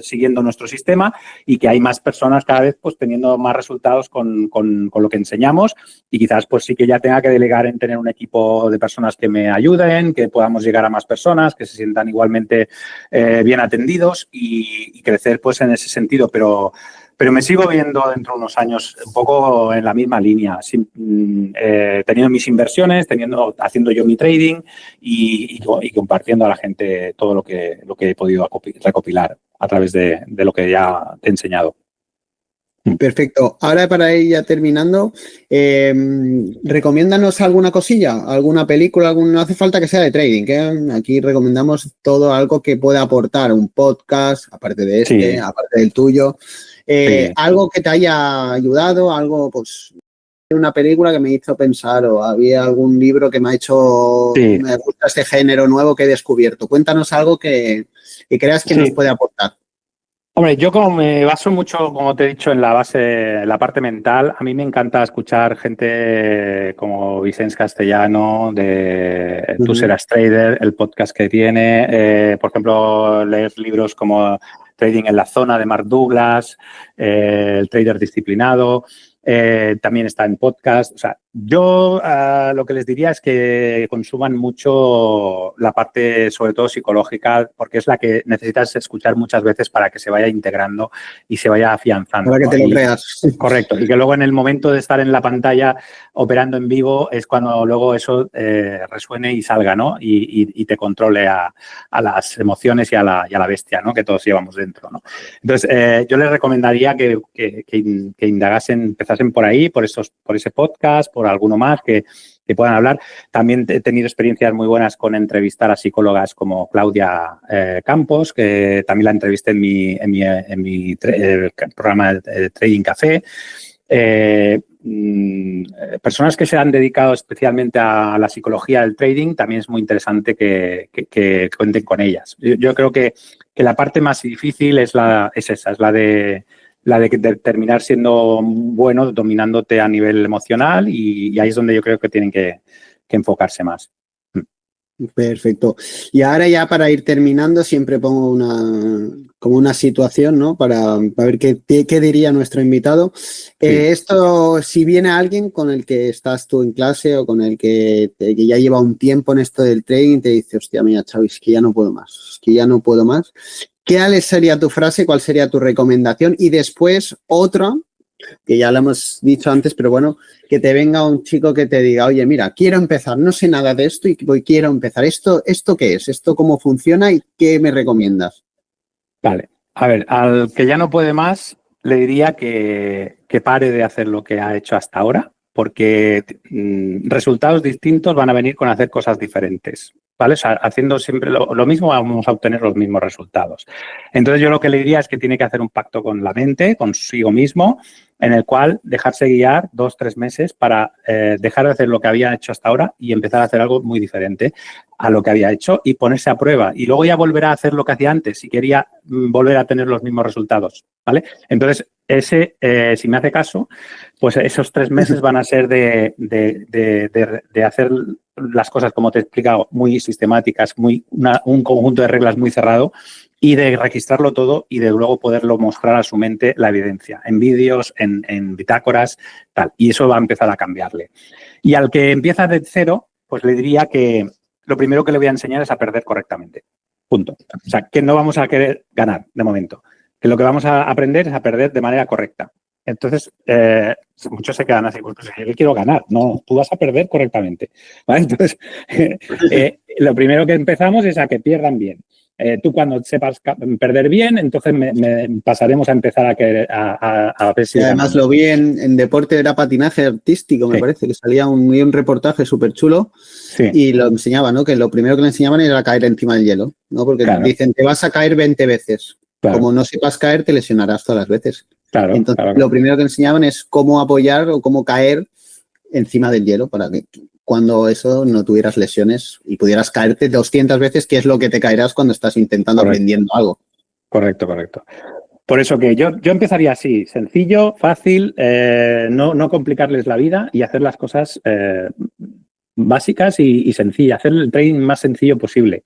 Speaker 2: siguiendo nuestro sistema y que hay más personas cada vez pues teniendo más resultados con lo que enseñamos y quizás pues sí que ya tenga que delegar en tener un equipo de personas que me ayuden, que podamos llegar a más personas, que se sientan igualmente bien atendidos y crecer pues en ese sentido, pero me sigo viendo dentro de unos años un poco en la misma línea, teniendo mis inversiones, haciendo yo mi trading y compartiendo a la gente todo lo que he podido recopilar a través de lo que ya te he enseñado.
Speaker 1: Perfecto. Ahora para ir ya terminando, recomiéndanos alguna cosilla, alguna película, no hace falta que sea de trading, que aquí recomendamos todo algo que pueda aportar, un podcast, aparte de este, aparte del tuyo, algo que te haya ayudado, algo, pues, una película que me hizo pensar o había algún libro que me ha hecho, me gusta este género nuevo que he descubierto. Cuéntanos algo que creas que nos puede aportar.
Speaker 2: Hombre, yo como me baso mucho, como te he dicho, en la parte mental, a mí me encanta escuchar gente como Vicens Castellano, de Tú serás trader, el podcast que tiene, por ejemplo, leer libros como Trading en la zona de Mark Douglas, El trader disciplinado, también está en podcast. O sea, yo lo que les diría es que consuman mucho la parte, sobre todo psicológica, porque es la que necesitas escuchar muchas veces para que se vaya integrando y se vaya afianzando.
Speaker 1: Para que te lo creas.
Speaker 2: Correcto. Y que luego en el momento de estar en la pantalla operando en vivo es cuando luego eso resuene y salga, ¿no? Y te controle a las emociones y a la bestia, ¿no? Que todos llevamos dentro, ¿no? Entonces, yo les recomendaría que indagasen, empezasen por ahí, por ese podcast, por alguno más que puedan hablar. También he tenido experiencias muy buenas con entrevistar a psicólogas como Claudia Campos, que también la entrevisté en mi programa de Trading Café. Personas que se han dedicado especialmente a la psicología del trading, también es muy interesante que cuenten con ellas. Yo creo que la parte más difícil es la de terminar siendo bueno, dominándote a nivel emocional y ahí es donde yo creo que tienen que enfocarse más.
Speaker 1: Perfecto. Y ahora ya para ir terminando siempre pongo una situación, ¿no? Para ver qué diría nuestro invitado. Sí. Esto, si viene alguien con el que estás tú en clase o con el que ya lleva un tiempo en esto del trading, te dice, hostia, mira, Xavi, es que ya no puedo más, es que ya no puedo más. ¿Qué sería tu frase? ¿Cuál sería tu recomendación? Y después otra, que ya lo hemos dicho antes, pero bueno, que te venga un chico que te diga, oye, mira, quiero empezar, no sé nada de esto y quiero empezar. ¿Esto qué es? ¿Esto cómo funciona y qué me recomiendas?
Speaker 2: Vale. A ver, al que ya no puede más, le diría que pare de hacer lo que ha hecho hasta ahora, porque resultados distintos van a venir con hacer cosas diferentes. ¿Vale? O sea, haciendo siempre lo mismo vamos a obtener los mismos resultados. Entonces yo lo que le diría es que tiene que hacer un pacto con la mente, consigo mismo, en el cual dejarse guiar 2-3 meses para dejar de hacer lo que había hecho hasta ahora y empezar a hacer algo muy diferente a lo que había hecho y ponerse a prueba. Y luego ya volverá a hacer lo que hacía antes si quería volver a tener los mismos resultados. ¿Vale? Entonces, si me hace caso, pues esos 3 meses van a ser de hacer las cosas, como te he explicado, muy sistemáticas, un conjunto de reglas muy cerrado y de registrarlo todo y de luego poderlo mostrar a su mente la evidencia, en vídeos, en bitácoras, tal. Y eso va a empezar a cambiarle. Y al que empieza de cero, pues le diría que lo primero que le voy a enseñar es a perder correctamente. Punto. O sea, que no vamos a querer ganar de momento. Que lo que vamos a aprender es a perder de manera correcta. Entonces, muchos se quedan así, pues yo quiero ganar. No, tú vas a perder correctamente. ¿Vale? Entonces, lo primero que empezamos es a que pierdan bien. tú cuando sepas perder bien, entonces pasaremos a empezar a ver si...
Speaker 1: Y además lo vi en deporte, era patinaje artístico, me parece, que salía un reportaje súper chulo y lo enseñaba, ¿no? Que lo primero que le enseñaban era caer encima del hielo, ¿no? Porque dicen, te vas a caer 20 veces. Claro. Como no sepas caer, te lesionarás todas las veces.
Speaker 2: Claro,
Speaker 1: entonces, lo primero que enseñaban es cómo apoyar o cómo caer encima del hielo para que cuando eso no tuvieras lesiones y pudieras caerte 200 veces, que es lo que te caerás cuando estás intentando aprendiendo algo.
Speaker 2: Correcto. Por eso que yo empezaría así, sencillo, fácil, no complicarles la vida y hacer las cosas básicas y sencillas, hacer el trading más sencillo posible.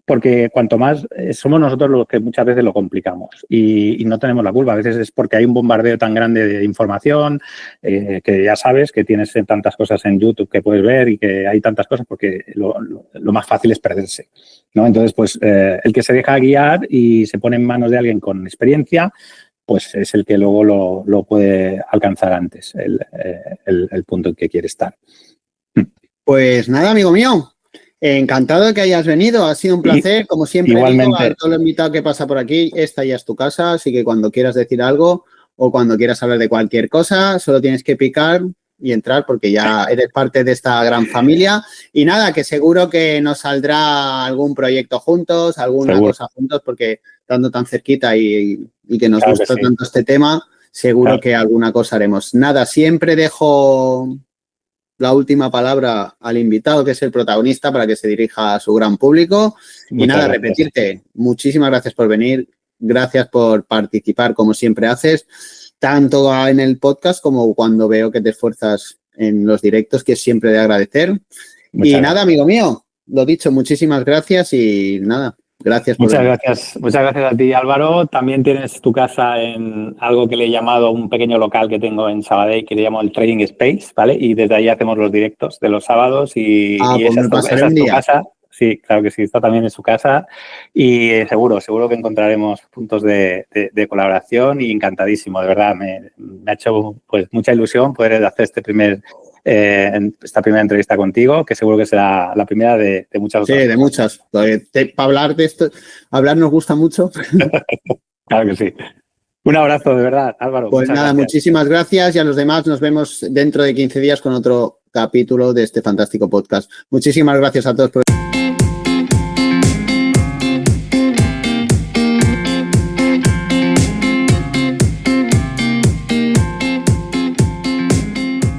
Speaker 2: Porque cuanto más somos nosotros los que muchas veces lo complicamos y no tenemos la culpa. A veces es porque hay un bombardeo tan grande de información que ya sabes que tienes tantas cosas en YouTube que puedes ver y que hay tantas cosas porque lo más fácil es perderse, ¿no? Entonces, pues el que se deja guiar y se pone en manos de alguien con experiencia, pues es el que luego lo puede alcanzar antes, el punto en que quiere estar.
Speaker 1: Pues nada, amigo mío. Encantado de que hayas venido, ha sido un placer, como siempre digo a todo el invitado que pasa por aquí, esta ya es tu casa, así que cuando quieras decir algo o cuando quieras hablar de cualquier cosa, solo tienes que picar y entrar porque ya eres parte de esta gran familia y nada, que seguro que nos saldrá algún proyecto juntos, alguna cosa juntos, porque estando tan cerquita y que nos gusta tanto este tema, seguro que alguna cosa haremos. Nada, siempre dejo la última palabra al invitado, que es el protagonista, para que se dirija a su gran público. Y nada, repetirte, muchísimas gracias por venir, gracias por participar como siempre haces, tanto en el podcast como cuando veo que te esfuerzas en los directos, que es siempre de agradecer. Y nada, amigo mío, lo dicho, muchísimas gracias y nada. Gracias.
Speaker 2: Muchas gracias a ti, Álvaro. También tienes tu casa en algo que le he llamado un pequeño local que tengo en Sabadell, que le llamo el Trading Space, ¿vale? Y desde ahí hacemos los directos de los sábados y esa es tu casa. Sí, claro que sí, está también en su casa y seguro que encontraremos puntos de colaboración y encantadísimo, de verdad. Me ha hecho pues mucha ilusión poder hacer esta primera entrevista contigo, que seguro que será la primera de muchas otras.
Speaker 1: Sí, de muchas. Para hablar de esto, hablar nos gusta mucho.
Speaker 2: Claro que sí. Un abrazo, de verdad, Álvaro.
Speaker 1: Pues nada, muchísimas gracias y a los demás nos vemos dentro de 15 días con otro capítulo de este fantástico podcast. Muchísimas gracias a todos por